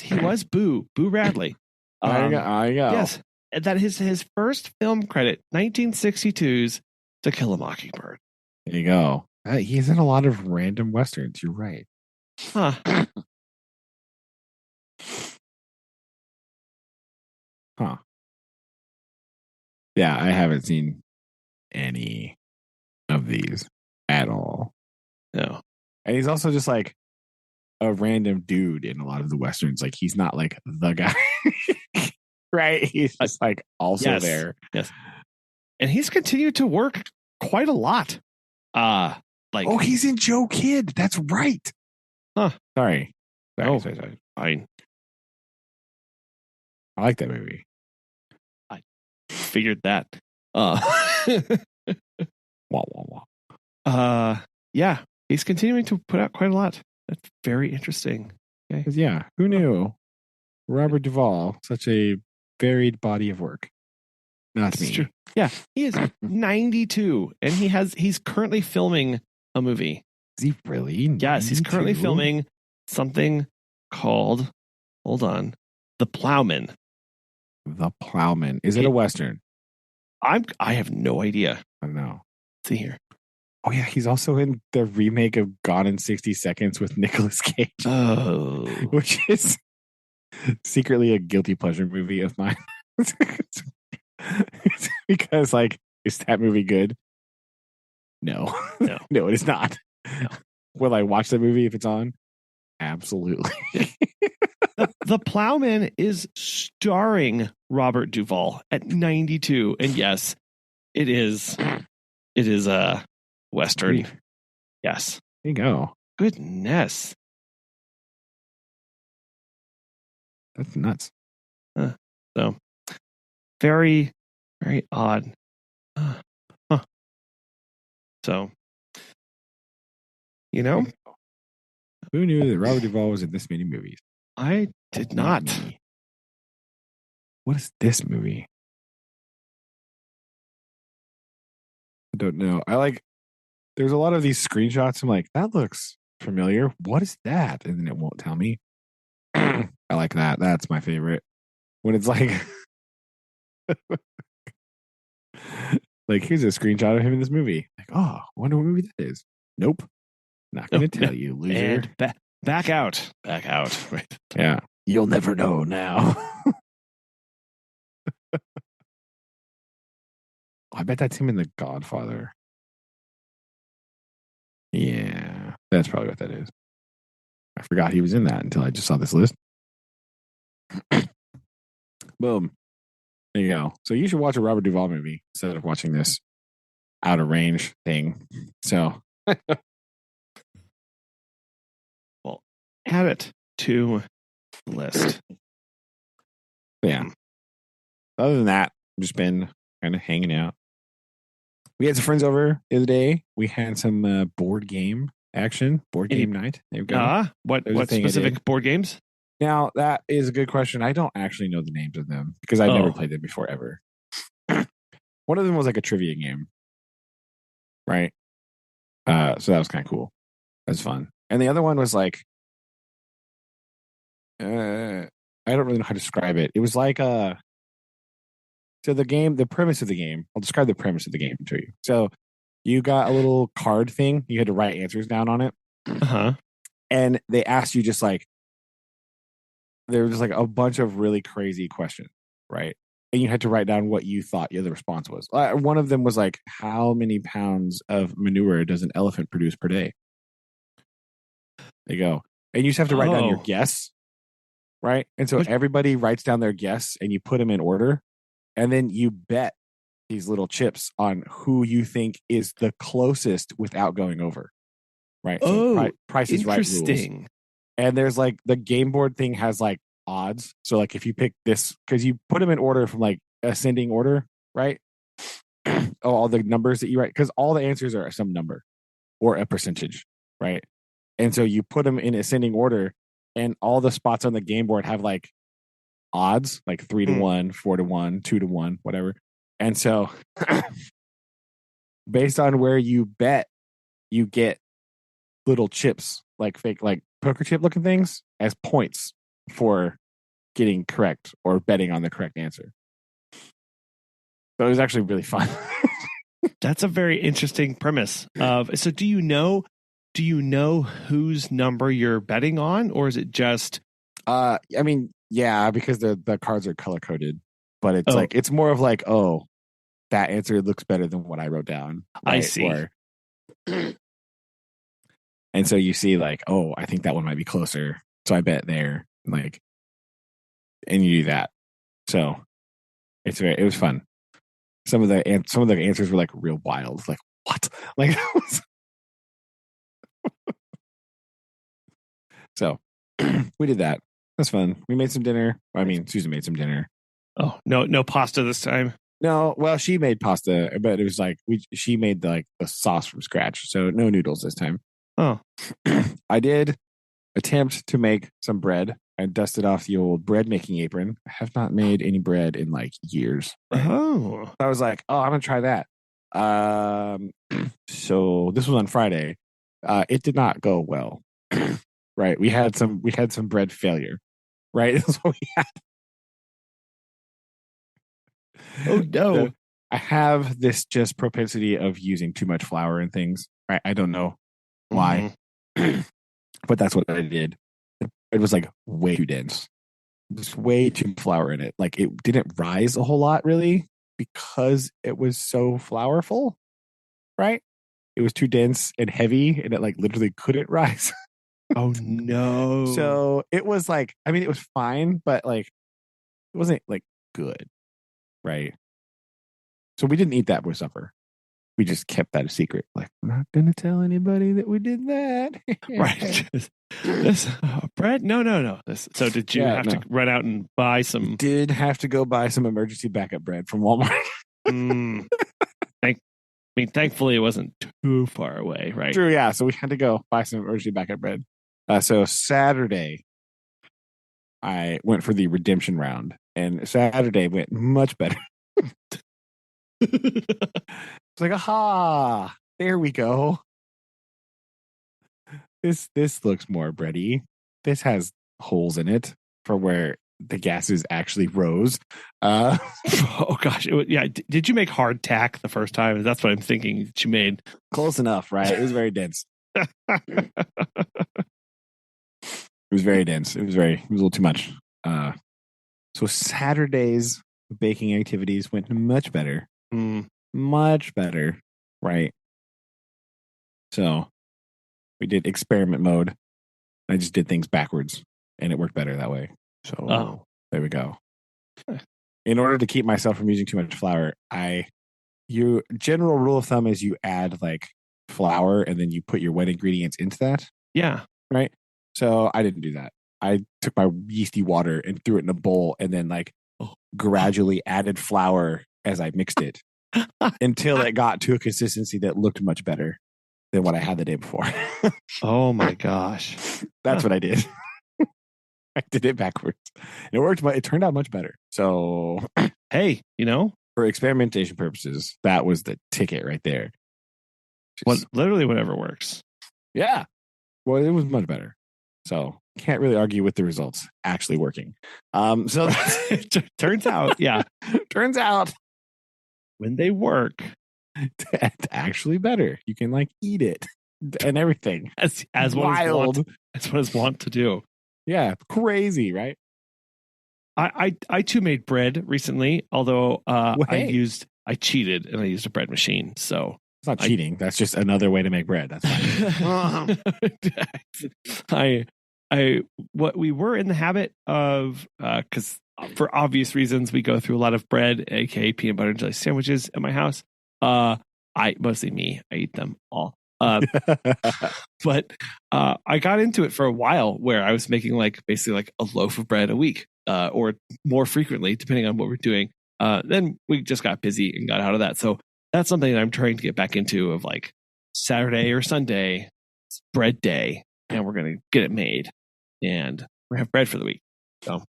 he was Boo Radley. I go. Yes, that is his first film credit, 1962's To Kill a Mockingbird. There you go. He's in a lot of random westerns. You're right. Huh. Huh. Yeah, I haven't seen any of these at all. No. And he's also just like a random dude in a lot of the westerns. Like he's not like the guy. Right? He's just like also there. Yes. And he's continued to work quite a lot. He's in Joe Kidd. That's right. Huh. Sorry. Sorry. Fine. I like that movie. I figured that. Yeah, he's continuing to put out quite a lot. That's very interesting. Okay. Yeah, who knew? Robert Duvall, such a varied body of work. Not me. True. Yeah, he is 92, and he's currently filming a movie. Is he really? 92? Yes, he's currently filming something called, hold on, The Plowman. The Plowman. Is it a Western? I have no idea. I don't know. Let's see here. Oh yeah, he's also in the remake of Gone in 60 Seconds with Nicolas Cage. Oh. Which is secretly a guilty pleasure movie of mine. Because is that movie good? No. No, it is not. No. Will I watch that movie if it's on? Absolutely. The Plowman is starring Robert Duvall at 92, and yes, it is a Western. Sweet. Yes. There you go. Goodness. That's nuts. So very, very odd. So, who knew that Robert Duvall was in this many movies? I did not. What is this movie? I don't know. There's a lot of these screenshots. I'm like, that looks familiar. What is that? And then it won't tell me. I like that. That's my favorite. When it's like, here's a screenshot of him in this movie. Like, oh, I wonder what movie that is. Nope. Not going to tell you, loser. And back out. Back out. Right. Yeah. You'll never know now. I bet that's him in The Godfather. Yeah. That's probably what that is. I forgot he was in that until I just saw this list. Boom. There you go. So you should watch a Robert Duvall movie instead of watching this out of range thing. So well, add it to the list. Yeah. Other than that, I've just been kind of hanging out. We had some friends over the other day. We had some board game action, board game night. There we go. What specific board games? Now, that is a good question. I don't actually know the names of them because I've never played them before ever. One of them was like a trivia game. Right? So that was kind of cool. That was fun. And the other one was like, I don't really know how to describe it. It was like so the premise of the game, I'll describe the premise of the game to you. So you got a little card thing. You had to write answers down on it. Uh-huh. And they asked you just like, there was just like a bunch of really crazy questions, right? And you had to write down what you thought the other response was. One of them was like, how many pounds of manure does an elephant produce per day? There you go. And you just have to write down your Oh, guess, right? And so which, everybody writes down their guess and you put them in order. And then you bet these little chips on who you think is the closest without going over, right? So oh, price is right rules. interesting. And there's like the game board thing has like odds. So like if you pick this, because you put them in order from like ascending order, right? All the numbers that you write, because all the answers are some number or a percentage, right? And so you put them in ascending order, and all the spots on the game board have like odds, like 3-1, 4-1, 2-1, whatever. And so based on where you bet, you get little chips, like fake, like poker chip looking things, as points for getting correct or betting on the correct answer. So it was actually really fun. That's a very interesting premise. So do you know whose number you're betting on, or is it just I mean, yeah, because the cards are color coded, but it's oh, like it's more of like, oh, that answer looks better than what I wrote down. Right? I see. Or and so you see like, oh, I think that one might be closer. So I bet there. Like, and you do that. So it was fun. Some of the answers were like real wild. Like, what? Like so we did that. That's fun. We made some dinner. I mean, Susan made some dinner. Oh, no pasta this time. No, well, she made pasta, but it was like she made the sauce from scratch. So no noodles this time. Oh. I did attempt to make some bread. I dusted off the old bread making apron. I have not made any bread in like years. Right? Oh. I was like, oh, I'm gonna try that. So this was on Friday. It did not go well. Right. We had some bread failure. Right. That's what we had. Oh no. So I have this just propensity of using too much flour and things. Right. I don't know why. But that's what I did. It was like way too dense. Just way too much flour in it. Like it didn't rise a whole lot really because it was so flourful. Right. It was too dense and heavy and it like literally couldn't rise. Oh no. So it was like, I mean, it was fine, but like it wasn't like good. Right. So we didn't eat that for supper. We just kept that a secret. Like, I'm not going to tell anybody that we did that. Right. This bread? No. So did you have to run out and buy some? Did have to go buy some emergency backup bread from Walmart. Thankfully, it wasn't too far away, right? True, yeah. So we had to go buy some emergency backup bread. So Saturday, I went for the redemption round, and Saturday went much better. It's like, aha, there we go. This looks more bready. This has holes in it for where the gases actually rose. Oh gosh, yeah. Did you make hardtack the first time? That's what I'm thinking that you made. Close enough, right? It was very dense. It was very dense. It was a little too much. So Saturday's baking activities went much better. Much better, right? So we did experiment mode. I just did things backwards, and it worked better that way. So there we go. In order to keep myself from using too much flour, your general rule of thumb is you add like flour and then you put your wet ingredients into that. Yeah. Right. So I didn't do that. I took my yeasty water and threw it in a bowl and then like gradually added flour as I mixed it until it got to a consistency that looked much better than what I had the day before. Oh my gosh. That's what I did. I did it backwards. It worked, but it turned out much better. So, hey, for experimentation purposes, that was the ticket right there. Literally whatever works. Yeah. Well, it was much better. So, can't really argue with the results actually working. So turns out, yeah. Turns out when they work, it's actually better. You can like eat it and everything. As wild. That's what it's want to do. Yeah, crazy, right? I too made bread recently, although Well, hey. I cheated and I used a bread machine. So It's not I cheating. That's just another way to make bread. That's fine. I what we were in the habit of because for obvious reasons we go through a lot of bread, aka peanut butter and jelly sandwiches at my house. I mostly me, I eat them all. But I got into it for a while where I was making like basically like a loaf of bread a week, or more frequently, depending on what we're doing. Then we just got busy and got out of that. So that's something that I'm trying to get back into of like Saturday or Sunday, it's bread day, and we're going to get it made and we're going to have bread for the week. So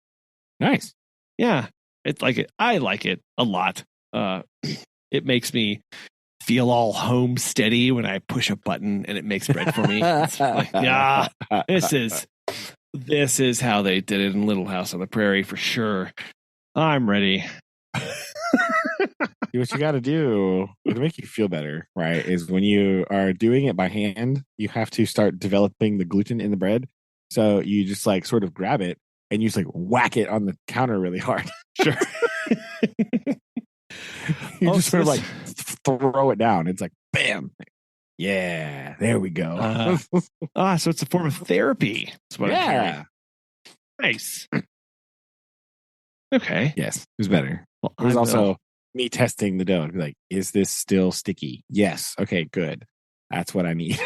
Nice. yeah, it's like it. I like it a lot. It makes me feel all home steady when I push a button and it makes bread for me. It's like, yeah, this is how they did it in Little House on the Prairie for sure. I'm ready. What you got to do to make you feel better, right, is when you are doing it by hand, you have to start developing the gluten in the bread. So you just like sort of grab it and you just like whack it on the counter really hard. Sure. You just sort of like throw it down. It's like, bam. Yeah, there we go. So it's a form of therapy. That's what I'm hearing. Nice. Okay. Yes, it was better. Well, it was also me testing the dough. Like, is this still sticky? Yes. Okay, good. That's what I need.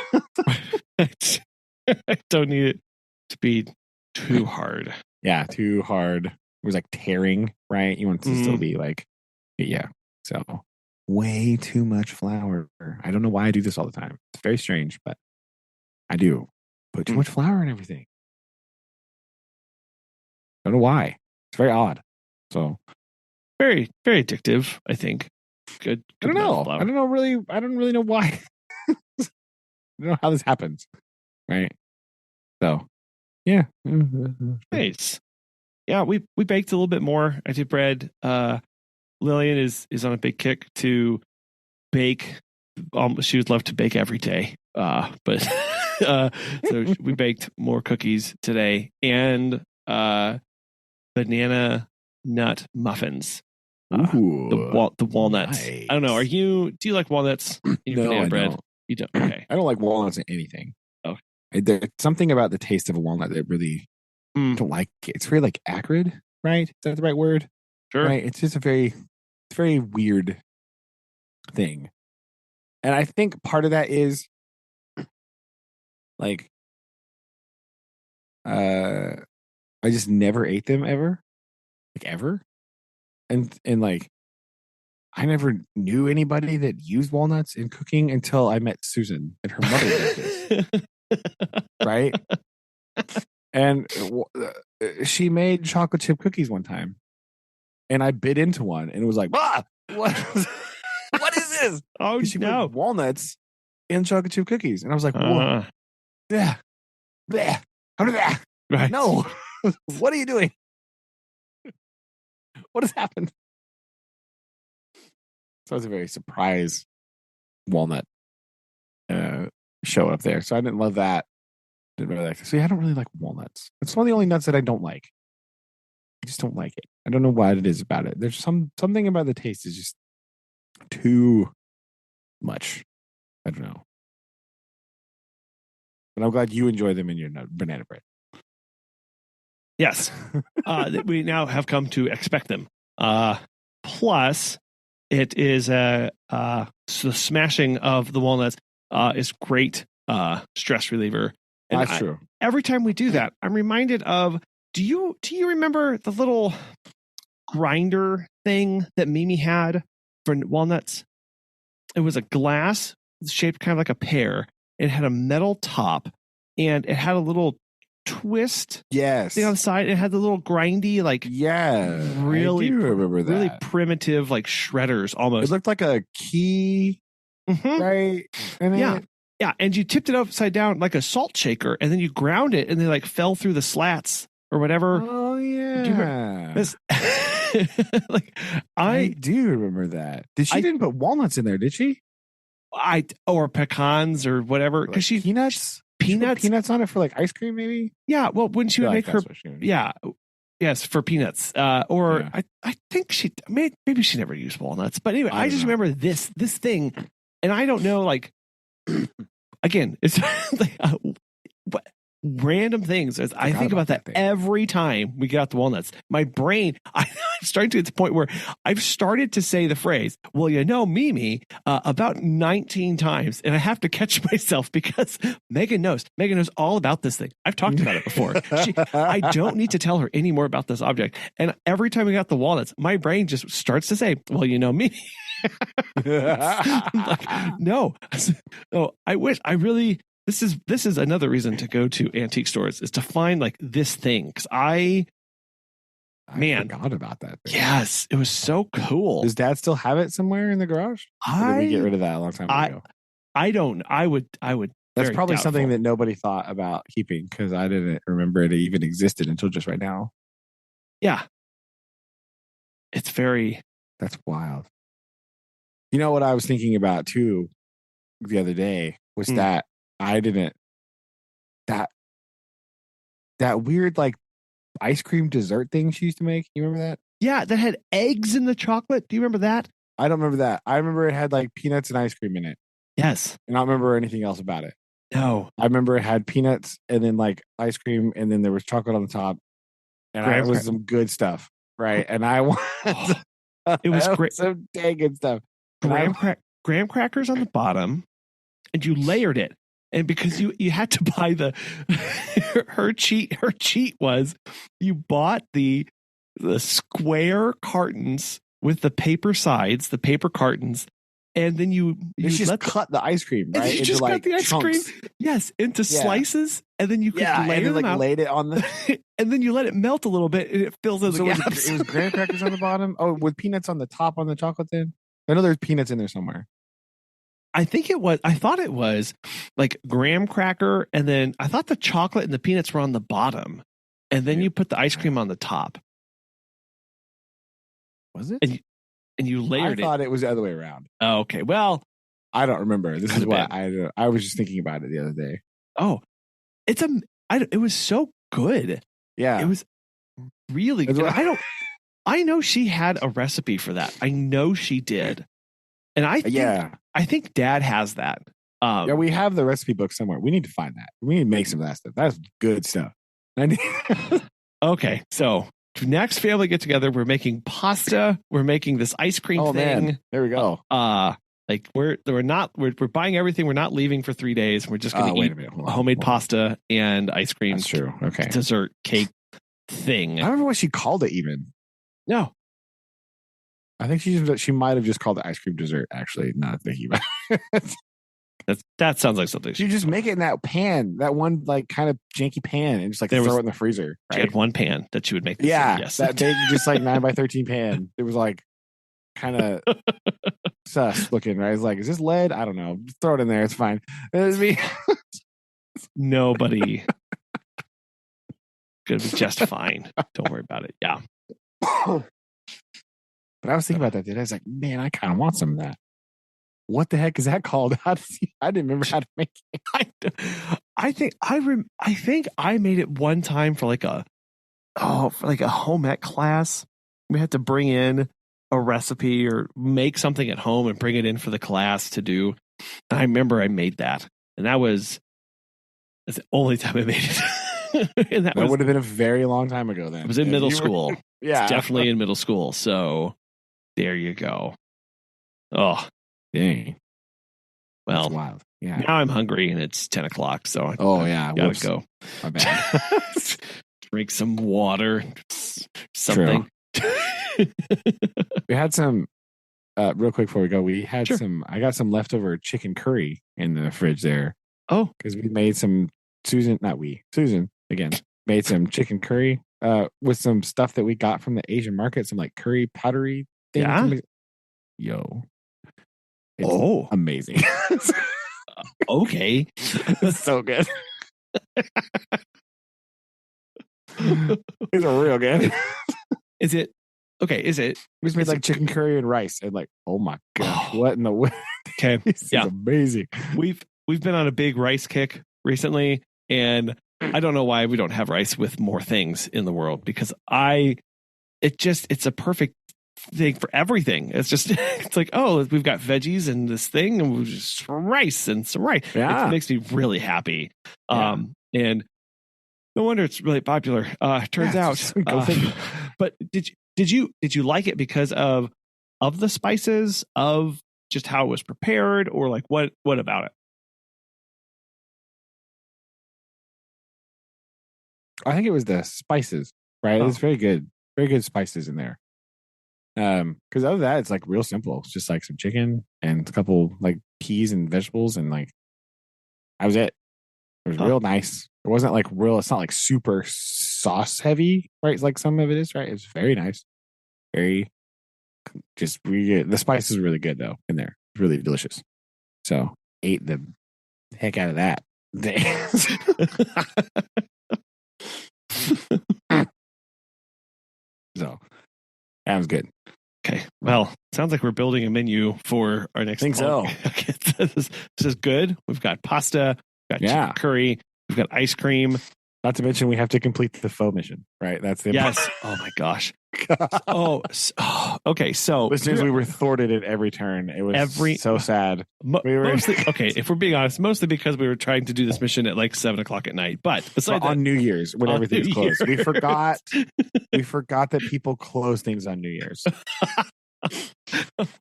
I don't need it to be too hard. Yeah, too hard. It was like tearing, right? You want it to still be like, yeah. So way too much flour. I don't know why I do this all the time. It's very strange, but I do. Put too much flour in everything. Don't know why. It's very odd. So very, very addictive, I think. Good. I don't know. I don't know really. I don't really know why. I don't know how this happens. Right. So yeah. Nice. Yeah, we baked a little bit more. I did bread. Lillian is on a big kick to bake. She would love to bake every day. But so we baked more cookies today and banana nut muffins. The walnuts. Nice. I don't know. Do you like walnuts in your banana bread? Don't. You don't. Okay. I don't like walnuts in anything. Oh, there's something about the taste of a walnut that really don't like it. It's very like acrid, right? Is that the right word? Sure. Right. It's just very weird thing. And I think part of that is like I just never ate them ever. Like ever. And like I never knew anybody that used walnuts in cooking until I met Susan and her mother did this. Right? And she made chocolate chip cookies one time. And I bit into one and it was like, what is this? Oh, she put walnuts in chocolate chip cookies. And I was like, whoa. Yeah. Bleh. How did that? Right. No. What are you doing? What has happened? So I was a very surprised walnut show up there. So I didn't love that. Didn't really like it. See, I don't really like walnuts. It's one of the only nuts that I don't like. I just don't like it. I don't know what it is about it. There's something about the taste is just too much. I don't know. But I'm glad you enjoy them in your banana bread. Yes. We now have come to expect them. Plus, it is the smashing of the walnuts is great stress reliever. And that's true. Every time we do that, I'm reminded of do you remember the little grinder thing that Mimi had for walnuts? It was a glass shaped kind of like a pear. It had a metal top and it had a little twist thing on the side. It had the little grindy, like really I do remember that. Really primitive, like shredders almost. It looked like a key, right? Yeah, and you tipped it upside down like a salt shaker, and then you ground it, and they like fell through the slats or whatever. Oh yeah, like I do remember that. She didn't put walnuts in there, did she? Or pecans or whatever because she peanuts. Peanuts on it for like ice cream, maybe. Yeah, well, when she would make her, Yes, for peanuts. Or Yeah. I think maybe she never used walnuts. But anyway, I just don't know. remember this thing, and I don't know, like, again, it's like, what random things. I think about that thing. every time we get out the walnuts. My brain, I'm starting to get to the point where I've started to say the phrase, well, you know, Mimi, about 19 times. And I have to catch myself because Megan knows all about this thing. I've talked about it before. I don't need to tell her any more about this object. And every time we got the walnuts, my brain just starts to say, well, you know, Mimi. Like, no. So I wish I really, this is another reason to go to antique stores, is to find like this thing. Because I forgot about that thing. Yes, it was so cool. Does Dad still have it somewhere in the garage? Or did we get rid of that a long time ago? I don't. I would. That's probably something that nobody thought about keeping, because I didn't remember it even existed until just right now. Yeah, it's very. That's wild. You know what I was thinking about too the other day was that I didn't that weird like ice cream dessert thing she used to make. You remember that? Yeah, that had eggs in the chocolate. Do you remember that? I don't remember that. I remember it had like peanuts and ice cream in it. Yes. And I don't remember anything else about it. No. I remember it had peanuts and then like ice cream and then there was chocolate on the top. And it was some good stuff. Right. And I wanted it was great. Some dang good stuff. Graham crackers on the bottom, and you layered it. And because you had to buy her cheat was you bought the square cartons with the paper sides, the paper cartons, and then you just cut the ice cream, right? You just cut the ice cream, yes, into slices, and then you could layer them out. Laid it on the, and then you let it melt a little bit, and it fills in the gaps. It was graham crackers on the bottom. Oh, with peanuts on the top on the chocolate. Then I know there's peanuts in there somewhere. I thought it was like graham cracker, and then I thought the chocolate and the peanuts were on the bottom, and then you put the ice cream on the top. Was it? And you layered it. I thought it was the other way around. Oh, okay. Well, I don't remember. This is what I was just thinking about it the other day. Oh, it was so good. Yeah. It was really good. I know she had a recipe for that. I know she did. And I think Dad has that. Yeah, we have the recipe book somewhere. We need to find that. We need to make some of that stuff. That's good stuff. Okay, so next family get together, we're making pasta. We're making this ice cream thing. Man. There we go. Like we're buying everything. We're not leaving for 3 days. We're just going to eat homemade pasta and ice cream. That's true. Okay, dessert cake thing. I don't remember what she called it even. No. I think she might have just called it ice cream dessert, actually, not thinking about it. That sounds like something. You just make it in that pan, that one like kind of janky pan, and just like throw it in the freezer. Right? She had one pan that she would make. Yeah, yes. That big, just like 9x13 pan. It was like kind of sus looking, right? It's like, is this lead? I don't know. Just throw it in there. It's fine. It was me. Nobody. Gonna be just fine. Don't worry about it. Yeah. But I was thinking about that today. I was like, man, I kind of want some of that. What the heck is that called? I didn't remember how to make it. I think I made it one time for like a home ec class. We had to bring in a recipe or make something at home and bring it in for the class to do. And I remember I made that, and that's the only time I made it. And that would have been a very long time ago. Then it was in middle school. Yeah, it's definitely in middle school. So there you go. Oh, dang. Well, that's wild. Yeah. Now I'm hungry and it's 10 o'clock. So yeah, gotta go. My bad. Drink some water. Something. We had some. Real quick before we go, we had some. I got some leftover chicken curry in the fridge there. Oh, because we made some. Susan again made some chicken curry with some stuff that we got from the Asian market, some like curry powdery thing. Yeah. It's amazing. Okay. It's so good. It's real good. Is it? Okay, is it? We just made like chicken curry and rice, and like, oh my gosh, what in the world? Okay, This is amazing. We've been on a big rice kick recently, and I don't know why we don't have rice with more things in the world, because it's a perfect thing for everything. It's just, it's like, oh, we've got veggies and this thing, and we just rice and some rice. Yeah. It makes me really happy. And no wonder it's really popular. Turns out. But did you like it because of the spices, of just how it was prepared, or like what about it? I think it was the spices, right? It's very good spices in there. Because other than that, it's like real simple. It's just like some chicken and a couple like peas and vegetables, and like that was it. It was real nice. It wasn't like real. It's not like super sauce heavy, right? Like some of it is, right? It's very nice, very just really good. The spice is really good though in there. It's really delicious. So ate the heck out of that. So that was good. Okay. Well, sounds like we're building a menu for our next. I think so. Okay. This is good. We've got pasta, we've got chicken curry, we've got ice cream. Not to mention we have to complete the faux mission, right? That's the yes. Oh my gosh. Okay. So listeners, we were thwarted at every turn. It was so sad. Mostly, okay, if we're being honest, mostly because we were trying to do this mission at like 7:00 at night. But besides on New Year's, when everything's closed, we forgot that people close things on New Year's.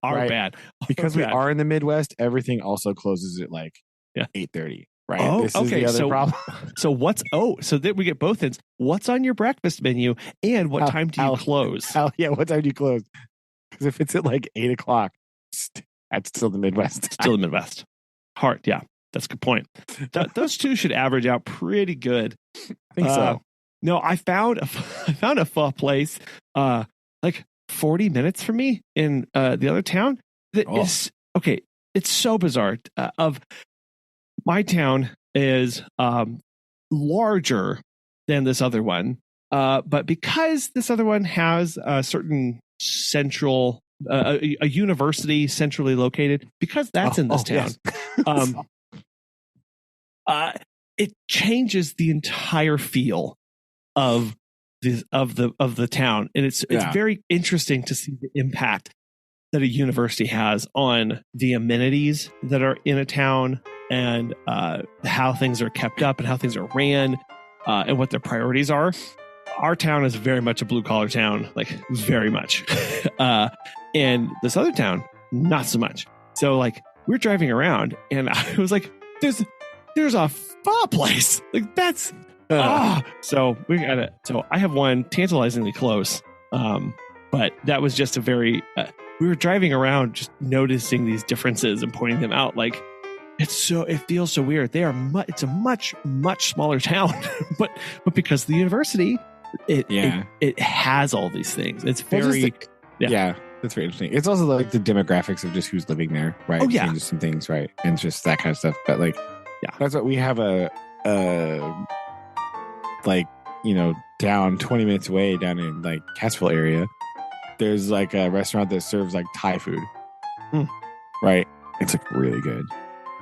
Bad. Because we are in the Midwest, everything also closes at like 8:30. Right. Oh, this is the other problem. So that we get both ends. What's on your breakfast menu, and what time do you close? What time do you close? Because if it's at like 8:00, that's still the Midwest. Still the Midwest. Hard. Yeah, that's a good point. Those two should average out pretty good. I think so. No, I found a pho place, like 40 minutes from me in the other town. That is okay. It's so bizarre. My town is larger than this other one, but because this other one has a certain central, a university centrally located, because that's in this town, it changes the entire feel of the town, and it's very interesting to see the impact that a university has on the amenities that are in a town, and how things are kept up and how things are ran, and what their priorities are. Our town is very much a blue collar town, like very much. And this other town, not so much. So like we're driving around and I was like, there's a pho place. Like that's, so I have one tantalizingly close. But that was just a very, we were driving around just noticing these differences and pointing them out. Like, it feels so weird. It's a much smaller town, but because of the university, it has all these things. It's very, that's very interesting. It's also like the demographics of just who's living there, right? Oh, yeah. Changes some things, right? And just that kind of stuff. But like, that's what we have down 20 minutes away down in like Cassville area. There's like a restaurant that serves like Thai food, right? It's like really good.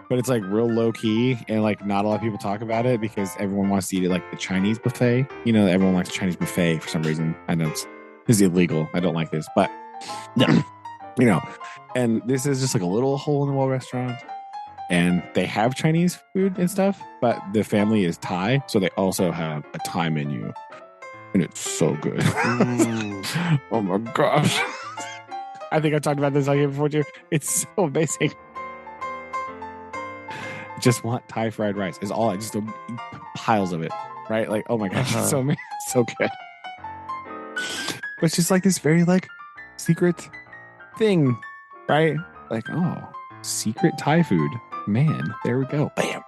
But it's like real low key, and like not a lot of people talk about it because everyone wants to eat it like the Chinese buffet. Everyone likes Chinese buffet for some reason. I know it's illegal. I don't like this, but and this is just like a little hole in the wall restaurant, and they have Chinese food and stuff, but the family is Thai, so they also have a Thai menu, and it's so good. Oh my gosh! I think I talked about this on here before too. It's so amazing. Just want Thai fried rice is all. I just don't eat piles of it, right? Like, oh my gosh, it's so amazing, so good. But it's just like this very like secret thing, right? Like, oh, secret Thai food, man. There we go, bam.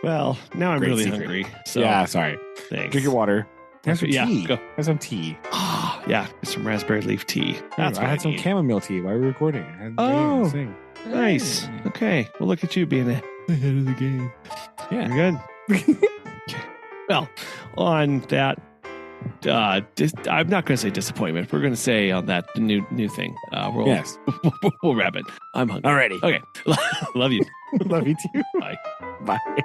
Well, now I'm really hungry. So yeah, sorry. Thanks. Drink your water. Have some tea. Go. Have some tea. Yeah, some raspberry leaf tea. That's I had some chamomile tea while we were recording. Nice. Okay. Well, look at you being ahead of the game. Yeah. You're good. Well, on that, I'm not going to say disappointment. We're going to say on that new thing. We'll wrap it. I'm hungry. Alrighty. Okay. Love you. Love you too. Bye. Bye.